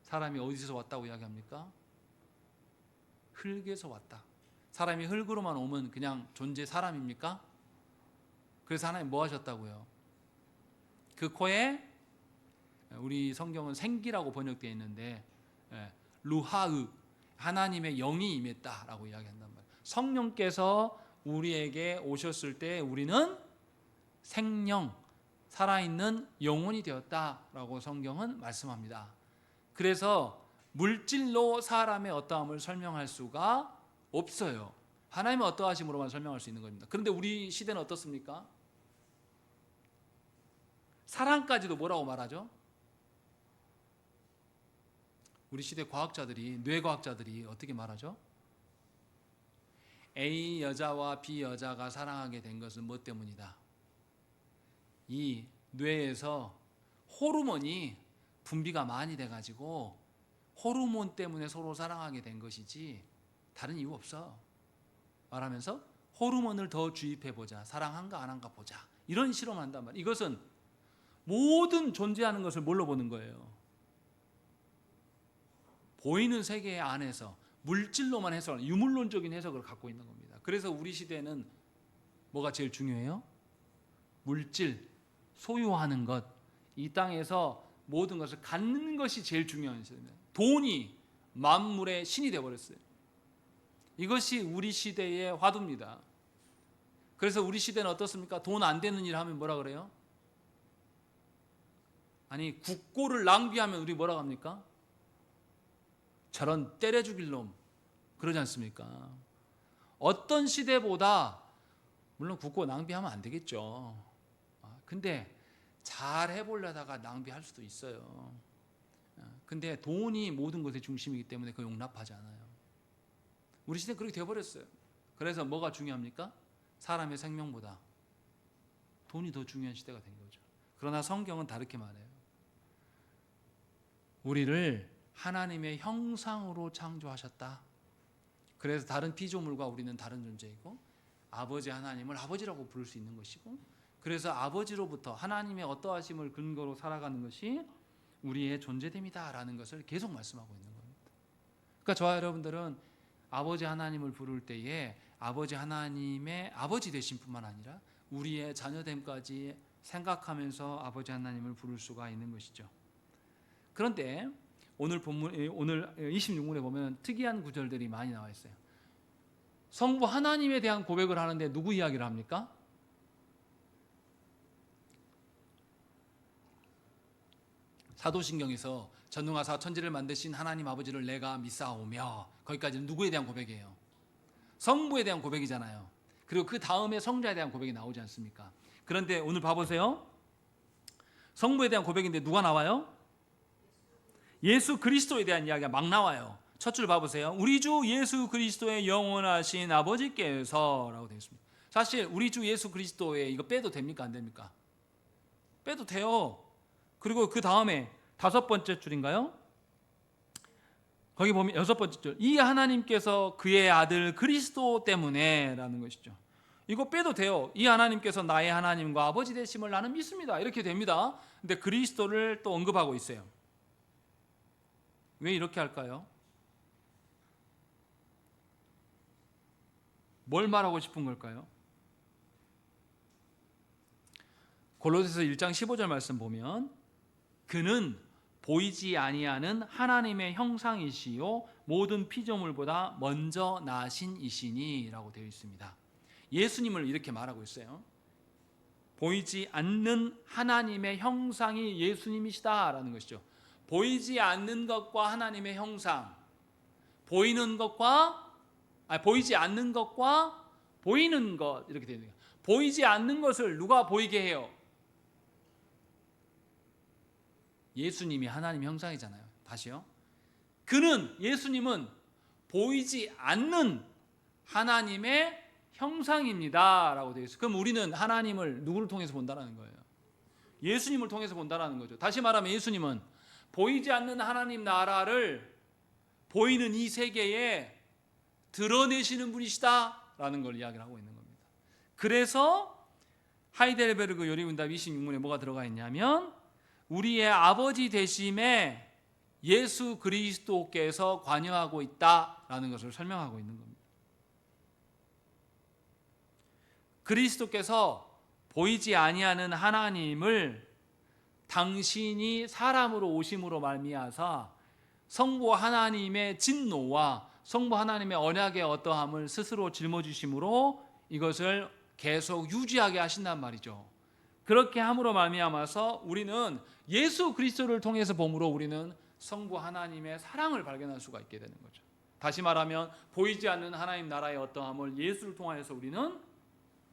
사람이 어디서 왔다고 이야기합니까? 흙에서 왔다. 사람이 흙으로만 오면 그냥 존재 사람입니까? 그래서 하나님 뭐 하셨다고요? 그 코에 우리 성경은 생기라고 번역되어 있는데 루하으 하나님의 영이 임했다라고 이야기한단 말이에요. 성령께서 우리에게 오셨을 때 우리는 생명, 살아있는 영혼이 되었다라고 성경은 말씀합니다. 그래서 물질로 사람의 어떠함을 설명할 수가 없어요. 하나님의 어떠하심으로만 설명할 수 있는 겁니다. 그런데 우리 시대는 어떻습니까? 사랑까지도 뭐라고 말하죠? 우리 시대 과학자들이, 뇌과학자들이 어떻게 말하죠? A 여자와 B 여자가 사랑하게 된 것은 뭐 때문이다? 이 뇌에서 호르몬이 분비가 많이 돼가지고 호르몬 때문에 서로 사랑하게 된 것이지 다른 이유 없어. 말하면서 호르몬을 더 주입해보자. 사랑한가 안 한가 보자. 이런 실험을 한단 말이에요. 이것은 모든 존재하는 것을 뭘로 보는 거예요? 보이는 세계 안에서 물질로만 해석하는 유물론적인 해석을 갖고 있는 겁니다. 그래서 우리 시대는 뭐가 제일 중요해요? 물질, 소유하는 것, 이 땅에서 모든 것을 갖는 것이 제일 중요한 시대입니다. 돈이 만물의 신이 되어버렸어요. 이것이 우리 시대의 화두입니다. 그래서 우리 시대는 어떻습니까? 돈 안 되는 일 하면 뭐라 그래요? 아니 국고를 낭비하면 우리 뭐라고 합니까? 저런 때려 죽일 놈 그러지 않습니까? 어떤 시대보다 물론 국고 낭비하면 안 되겠죠. 근데 잘 해보려다가 낭비할 수도 있어요. 근데 돈이 모든 것의 중심이기 때문에 그거 용납하지 않아요. 우리 시대는 그렇게 되어버렸어요. 그래서 뭐가 중요합니까? 사람의 생명보다 돈이 더 중요한 시대가 된 거죠. 그러나 성경은 다르게 말해요. 우리를 하나님의 형상으로 창조하셨다. 그래서 다른 피조물과 우리는 다른 존재이고 아버지 하나님을 아버지라고 부를 수 있는 것이고 그래서 아버지로부터 하나님의 어떠하심을 근거로 살아가는 것이 우리의 존재됨이다라는 것을 계속 말씀하고 있는 겁니다. 그러니까 저와 여러분들은 아버지 하나님을 부를 때에 아버지 하나님의 아버지 되신 뿐만 아니라 우리의 자녀됨까지 생각하면서 아버지 하나님을 부를 수가 있는 것이죠. 그런데 오늘 26문에 보면 특이한 구절들이 많이 나와 있어요. 성부 하나님에 대한 고백을 하는데 누구 이야기를 합니까? 사도신경에서 전능하사 천지를 만드신 하나님 아버지를 내가 믿사오며 거기까지는 누구에 대한 고백이에요? 성부에 대한 고백이잖아요. 그리고 그 다음에 성자에 대한 고백이 나오지 않습니까? 그런데 오늘 봐보세요. 성부에 대한 고백인데 누가 나와요? 예수 그리스도에 대한 이야기가 막 나와요. 첫 줄 봐보세요. 우리 주 예수 그리스도의 영원하신 아버지께서 라고 되어 있습니다. 사실 우리 주 예수 그리스도에 이거 빼도 됩니까 안 됩니까? 빼도 돼요. 그리고 그 다음에 다섯 번째 줄인가요? 거기 보면 여섯 번째 줄. 이 하나님께서 그의 아들 그리스도 때문에 라는 것이죠. 이거 빼도 돼요. 이 하나님께서 나의 하나님과 아버지 되심을 나는 믿습니다. 이렇게 됩니다. 근데 그리스도를 또 언급하고 있어요. 왜 이렇게 할까요? 뭘 말하고 싶은 걸까요? 골로새서 1장 15절 말씀 보면 그는 보이지 아니하는 하나님의 형상이시요 모든 피조물보다 먼저 나신 이시니 라고 되어 있습니다. 예수님을 이렇게 말하고 있어요. 보이지 않는 하나님의 형상이 예수님이시다 라는 것이죠. 보이지 않는 것과 하나님의 형상, 보이는 것과 보이지 않는 것과 보이는 것 이렇게 되는 거예요. 보이지 않는 것을 누가 보이게 해요? 예수님이 하나님 형상이잖아요. 다시요. 그는 예수님은 보이지 않는 하나님의 형상입니다 라고 되어 있어요. 그럼 우리는 하나님을 누구를 통해서 본다라는 거예요? 예수님을 통해서 본다라는 거죠. 다시 말하면 예수님은 보이지 않는 하나님 나라를 보이는 이 세계에 드러내시는 분이시다라는 걸 이야기를 하고 있는 겁니다. 그래서 하이델베르그 요리문답 26문에 뭐가 들어가 있냐면 우리의 아버지 되심에 예수 그리스도께서 관여하고 있다라는 것을 설명하고 있는 겁니다. 그리스도께서 보이지 아니하는 하나님을 당신이 사람으로 오심으로 말미암아 성부 하나님의 진노와 성부 하나님의 언약의 어떠함을 스스로 짊어지심으로 이것을 계속 유지하게 하신단 말이죠. 그렇게 함으로 말미암아서 우리는 예수 그리스도를 통해서 봄으로 우리는 성부 하나님의 사랑을 발견할 수가 있게 되는 거죠. 다시 말하면 보이지 않는 하나님 나라의 어떠함을 예수를 통하여서 우리는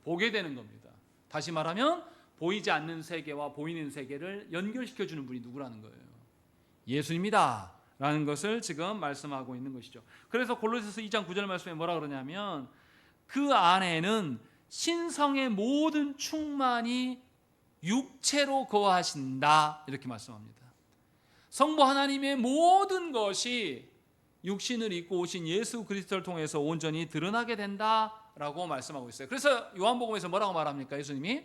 보게 되는 겁니다. 다시 말하면 보이지 않는 세계와 보이는 세계를 연결시켜주는 분이 누구라는 거예요? 예수입니다 라는 것을 지금 말씀하고 있는 것이죠. 그래서 골로새서 2장 9절 말씀에 뭐라 그러냐면 그 안에는 신성의 모든 충만이 육체로 거하신다 이렇게 말씀합니다. 성부 하나님의 모든 것이 육신을 입고 오신 예수 그리스도를 통해서 온전히 드러나게 된다라고 말씀하고 있어요. 그래서 요한복음에서 뭐라고 말합니까? 예수님이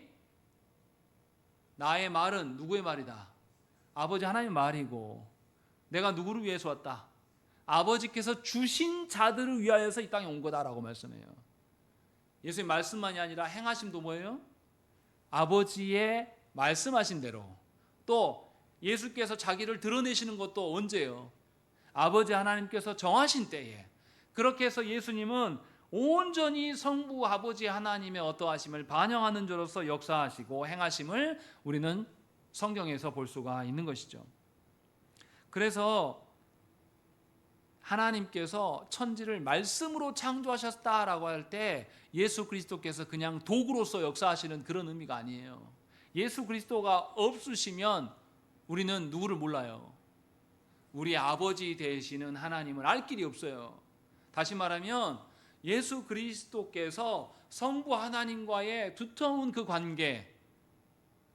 나의 말은 누구의 말이다? 아버지 하나님의 말이고 내가 누구를 위해서 왔다? 아버지께서 주신 자들을 위하여서 이 땅에 온 거다라고 말씀해요. 예수님 말씀만이 아니라 행하심도 뭐예요? 아버지의 말씀하신 대로. 또 예수께서 자기를 드러내시는 것도 언제요? 아버지 하나님께서 정하신 때에. 그렇게 해서 예수님은 온전히 성부 아버지 하나님의 어떠하심을 반영하는 자로서 역사하시고 행하심을 우리는 성경에서 볼 수가 있는 것이죠. 그래서 하나님께서 천지를 말씀으로 창조하셨다라고 할 때 예수 그리스도께서 그냥 도구로서 역사하시는 그런 의미가 아니에요. 예수 그리스도가 없으시면 우리는 누구를 몰라요? 우리 아버지 되시는 하나님을 알 길이 없어요. 다시 말하면 예수 그리스도께서 성부 하나님과의 두터운 그 관계,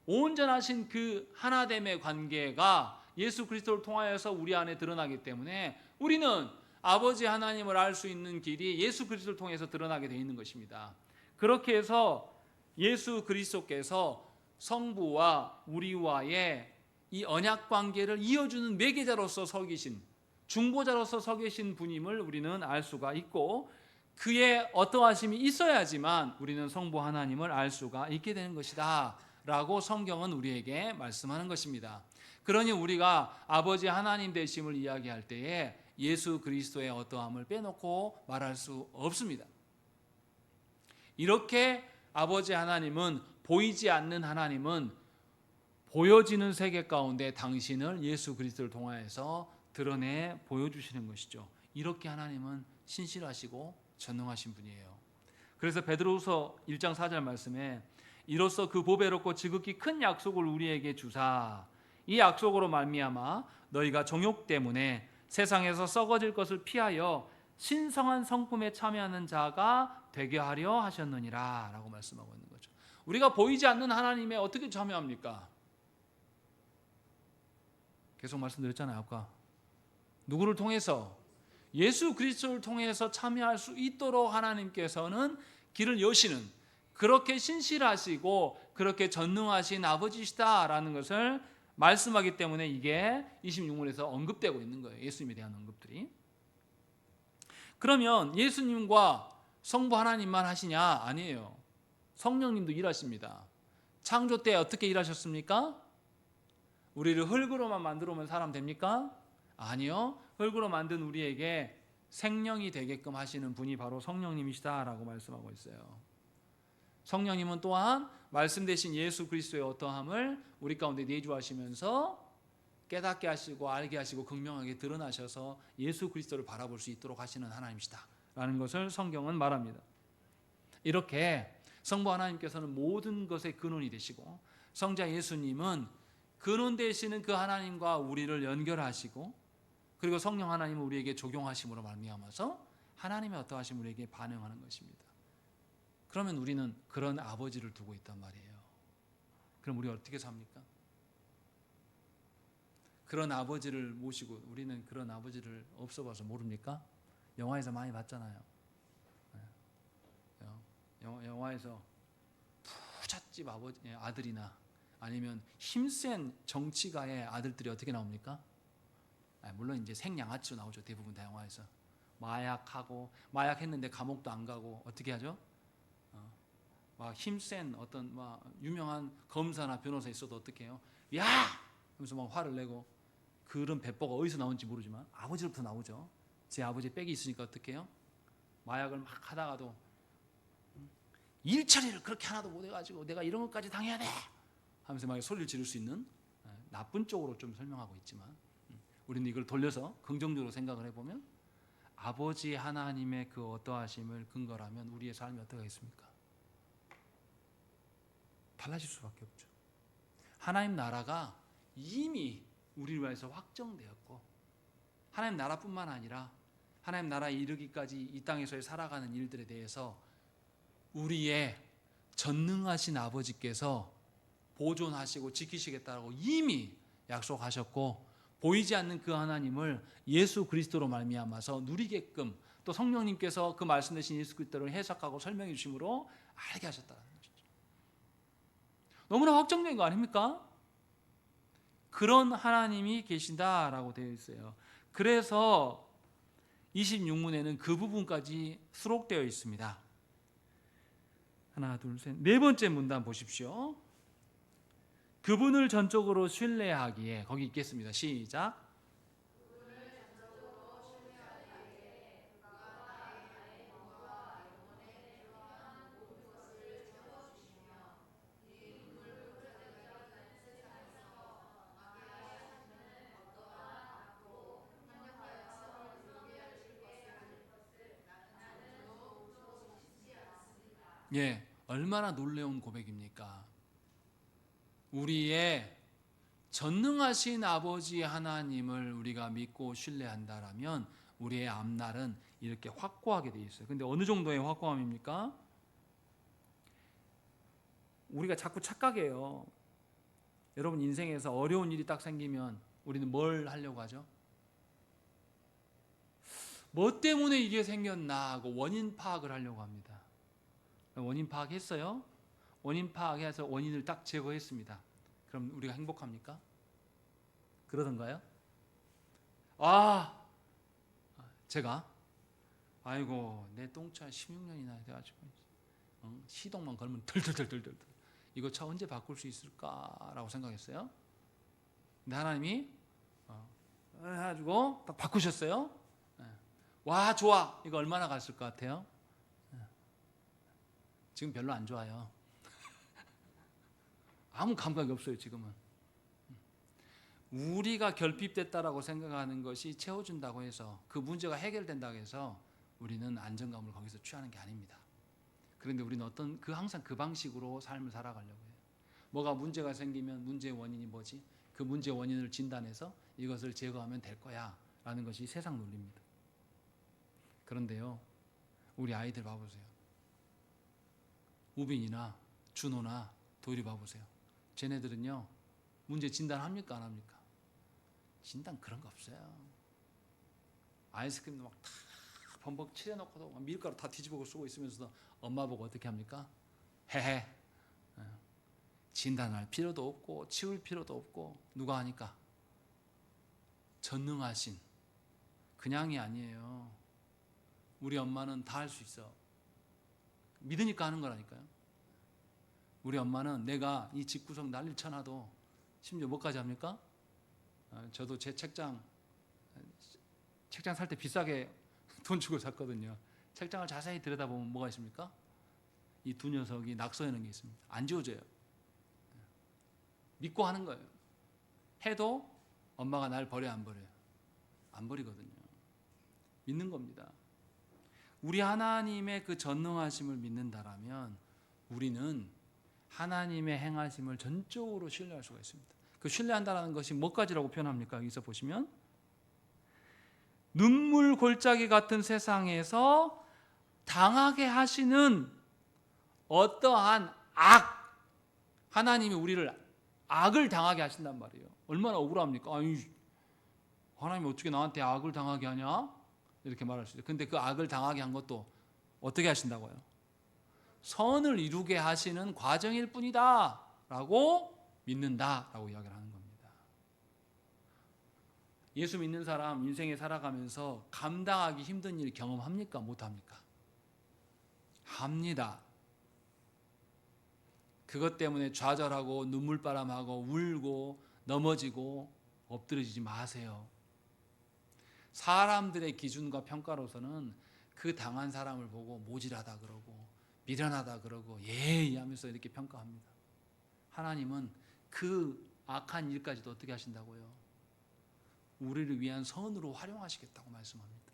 온전하신 그 하나됨의 관계가 예수 그리스도를 통하여서 우리 안에 드러나기 때문에 우리는 아버지 하나님을 알 수 있는 길이 예수 그리스도를 통해서 드러나게 되어 있는 것입니다. 그렇게 해서 예수 그리스도께서 성부와 우리와의 이 언약 관계를 이어주는 매개자로서 서 계신, 중보자로서 서 계신 분임을 우리는 알 수가 있고 그의 어떠하심이 있어야지만 우리는 성부 하나님을 알 수가 있게 되는 것이다 라고 성경은 우리에게 말씀하는 것입니다. 그러니 우리가 아버지 하나님 되심을 이야기할 때에 예수 그리스도의 어떠함을 빼놓고 말할 수 없습니다. 이렇게 아버지 하나님은, 보이지 않는 하나님은 보여지는 세계 가운데 당신을 예수 그리스도를 통하여서 드러내 보여주시는 것이죠. 이렇게 하나님은 신실하시고 전능하신 분이에요. 그래서 베드로후서 1장 4절 말씀에 이로써 그 보배롭고 지극히 큰 약속을 우리에게 주사 이 약속으로 말미암아 너희가 정욕 때문에 세상에서 썩어질 것을 피하여 신성한 성품에 참여하는 자가 되게 하려 하셨느니라 라고 말씀하고 있는 거죠. 우리가 보이지 않는 하나님에 어떻게 참여합니까? 계속 말씀드렸잖아요. 아까 누구를 통해서? 예수 그리스도를 통해서 참여할 수 있도록 하나님께서는 길을 여시는, 그렇게 신실하시고 그렇게 전능하신 아버지시다라는 것을 말씀하기 때문에 이게 26문에서 언급되고 있는 거예요. 예수님에 대한 언급들이. 그러면 예수님과 성부 하나님만 하시냐? 아니에요. 성령님도 일하십니다. 창조 때 어떻게 일하셨습니까? 우리를 흙으로만 만들어 놓은 사람 됩니까? 아니요. 흙으로 만든 우리에게 생명이 되게끔 하시는 분이 바로 성령님이시다라고 말씀하고 있어요. 성령님은 또한 말씀 대신 예수 그리스도의 어떠함을 우리 가운데 내주하시면서 깨닫게 하시고 알게 하시고 극명하게 드러나셔서 예수 그리스도를 바라볼 수 있도록 하시는 하나님이시다라는 것을 성경은 말합니다. 이렇게 성부 하나님께서는 모든 것의 근원이 되시고 성자 예수님은 근원 되시는 그 하나님과 우리를 연결하시고 그리고 성령 하나님을 우리에게 적용하심으로 말미암아서 하나님의 어떠하심을 우리에게 반영하는 것입니다. 그러면 우리는 그런 아버지를 두고 있단 말이에요. 그럼 우리 어떻게 삽니까? 그런 아버지를 모시고 우리는 그런 아버지를 없어 봐서 모릅니까? 영화에서 많이 봤잖아요. 영화에서 부잣집 아들이나 아니면 힘센 정치가의 아들들이 어떻게 나옵니까? 물론 이제 생양아치로 나오죠. 대부분 다 영화에서. 마약했는데 감옥도 안 가고 어떻게 하죠? 막 힘센 어떤 막 유명한 검사나 변호사 있어도 어떻게 해요? 야! 하면서 막 화를 내고, 그런 배포가 어디서 나온지 모르지만 아버지로부터 나오죠. 제 아버지 빽이 있으니까 어떻게 해요? 마약을 막 하다가도 일 처리를 그렇게 하나도 못 해가지고 내가 이런 것까지 당해야 돼 하면서 막 소리를 지를 수 있는, 나쁜 쪽으로 좀 설명하고 있지만, 우리는 이걸 돌려서 긍정적으로 생각을 해보면 아버지 하나님의 그 어떠하심을 근거라면 우리의 삶이 어떻게 하겠습니까? 달라질 수밖에 없죠. 하나님 나라가 이미 우리를 위해서 확정되었고, 하나님 나라뿐만 아니라 하나님 나라에 이르기까지 이 땅에서의 살아가는 일들에 대해서 우리의 전능하신 아버지께서 보존하시고 지키시겠다고 이미 약속하셨고, 보이지 않는 그 하나님을 예수 그리스도로 말미암아서 누리게끔 또 성령님께서 그 말씀 대신 예수 그리스도를 해석하고 설명해 주심으로 알게 하셨다는 것이죠. 너무나 확정된 거 아닙니까? 그런 하나님이 계신다라고 되어 있어요. 그래서 26문에는 그 부분까지 수록되어 있습니다. 하나, 둘, 셋. 네 번째 문단 보십시오. 그분을 전적으로 신뢰하기에, 거기 있겠습니다. 시작. 예, 얼마나 놀라운 고백입니까? 우리의 전능하신 아버지 하나님을 우리가 믿고 신뢰한다라면 우리의 앞날은 이렇게 확고하게 되어 있어요. 근데 어느 정도의 확고함입니까? 우리가 자꾸 착각해요. 여러분 인생에서 어려운 일이 딱 생기면 우리는 뭘 하려고 하죠? 뭐 때문에 이게 생겼나 하고 원인 파악을 하려고 합니다. 원인 파악했어요? 원인 파악해서 원인을 딱 제거했습니다. 그럼 우리가 행복합니까? 그러던가요? 제가 아이고 내 똥차 16년이나 돼가지고 시동만 걸면 덜덜덜덜덜 이거 차 언제 바꿀 수 있을까라고 생각했어요. 근데 하나님이 해가지고 딱 바꾸셨어요. 와 좋아. 이거 얼마나 갔을 것 같아요? 지금 별로 안 좋아요. 아무 감각이 없어요 지금은. 우리가 결핍됐다라고 생각하는 것이 채워준다고 해서 그 문제가 해결된다고 해서 우리는 안정감을 거기서 취하는 게 아닙니다. 그런데 우리는 항상 그 방식으로 삶을 살아가려고 해요. 뭐가 문제가 생기면 문제의 원인이 뭐지? 그 문제의 원인을 진단해서 이것을 제거하면 될 거야 라는 것이 세상 논리입니다. 그런데요, 우리 아이들 봐보세요. 우빈이나 준호나 도일이 봐보세요. 쟤네들은요 문제 진단합니까 안 합니까? 진단 그런 거 없어요. 아이스크림도 막 다 범벅 칠해놓고도 밀가루 다 뒤집어 쓰고 있으면서도 엄마 보고 어떻게 합니까? 헤헤. 진단할 필요도 없고 치울 필요도 없고 누가 하니까? 전능하신 그냥이 아니에요. 우리 엄마는 다 할 수 있어. 믿으니까 하는 거라니까요. 우리 엄마는 내가 이 집구석 난리를 쳐놔도 심지어 뭐까지 합니까? 저도 제 책장 살 때 비싸게 돈 주고 샀거든요. 책장을 자세히 들여다보면 뭐가 있습니까? 이 두 녀석이 낙서해 놓은 게 있습니다. 안 지워져요. 믿고 하는 거예요. 해도 엄마가 날 버려 안 버려요? 안 버리거든요. 믿는 겁니다. 우리 하나님의 그 전능하심을 믿는다라면 우리는 하나님의 행하심을 전적으로 신뢰할 수가 있습니다. 그 신뢰한다는 것이 뭐까지라고 표현합니까? 여기서 보시면 눈물 골짜기 같은 세상에서 당하게 하시는 어떠한 하나님이 우리를 악을 당하게 하신단 말이에요. 얼마나 억울합니까? 하나님이 어떻게 나한테 악을 당하게 하냐? 이렇게 말할 수 있어요. 근데 그 악을 당하게 한 것도 어떻게 하신다고요? 선을 이루게 하시는 과정일 뿐이다 라고 믿는다 라고 이야기를 하는 겁니다. 예수 믿는 사람 인생에 살아가면서 감당하기 힘든 일 경험합니까? 못합니까? 합니다. 그것 때문에 좌절하고 눈물바람하고 울고 넘어지고 엎드러지지 마세요. 사람들의 기준과 평가로서는 그 당한 사람을 보고 모질하다 그러고 미련하다 그러고 예의 하면서 이렇게 평가합니다. 하나님은 그 악한 일까지도 어떻게 하신다고요? 우리를 위한 선으로 활용하시겠다고 말씀합니다.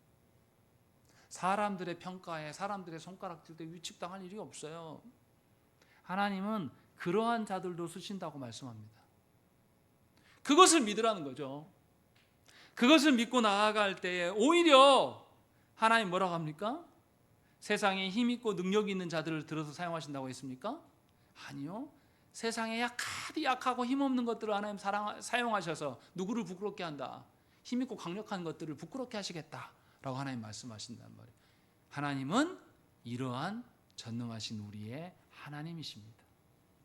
사람들의 평가에 사람들의 손가락질에 위축당할 일이 없어요. 하나님은 그러한 자들도 쓰신다고 말씀합니다. 그것을 믿으라는 거죠. 그것을 믿고 나아갈 때에 오히려 하나님 뭐라고 합니까? 세상에 힘 있고 능력 있는 자들을 들어서 사용하신다고 했습니까? 아니요. 세상에 약하고 힘없는 것들을 하나님 사용하셔서 누구를 부끄럽게 한다. 힘 있고 강력한 것들을 부끄럽게 하시겠다라고 하나님 말씀하신단 말이에요. 하나님은 이러한 전능하신 우리의 하나님이십니다.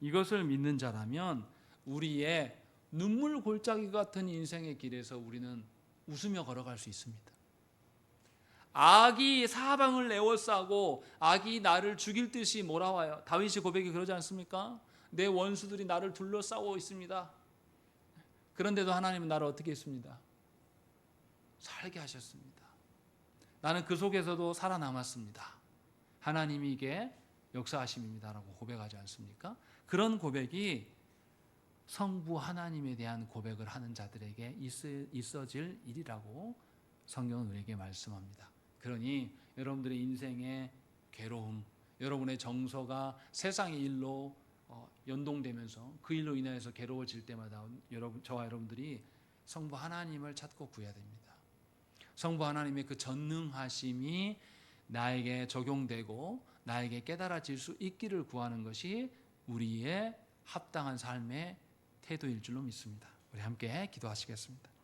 이것을 믿는 자라면 우리의 눈물 골짜기 같은 인생의 길에서 우리는 웃으며 걸어갈 수 있습니다. 악이 사방을 에워싸고 악이 나를 죽일 듯이 몰아와요. 다윗이 고백이 그러지 않습니까? 내 원수들이 나를 둘러싸고 있습니다. 그런데도 하나님은 나를 어떻게 했습니다? 살게 하셨습니다. 나는 그 속에서도 살아남았습니다. 하나님이 이게 역사하심입니다라고 고백하지 않습니까? 그런 고백이 성부 하나님에 대한 고백을 하는 자들에게 있어질 일이라고 성경은 우리에게 말씀합니다. 그러니 여러분들의 인생의 괴로움, 여러분의 정서가 세상의 일로 연동되면서 그 일로 인해서 괴로워질 때마다 저와 여러분들이 성부 하나님을 찾고 구해야 됩니다. 성부 하나님의 그 전능하심이 나에게 적용되고 나에게 깨달아질 수 있기를 구하는 것이 우리의 합당한 삶의 태도일 줄로 믿습니다. 우리 함께 기도하시겠습니다.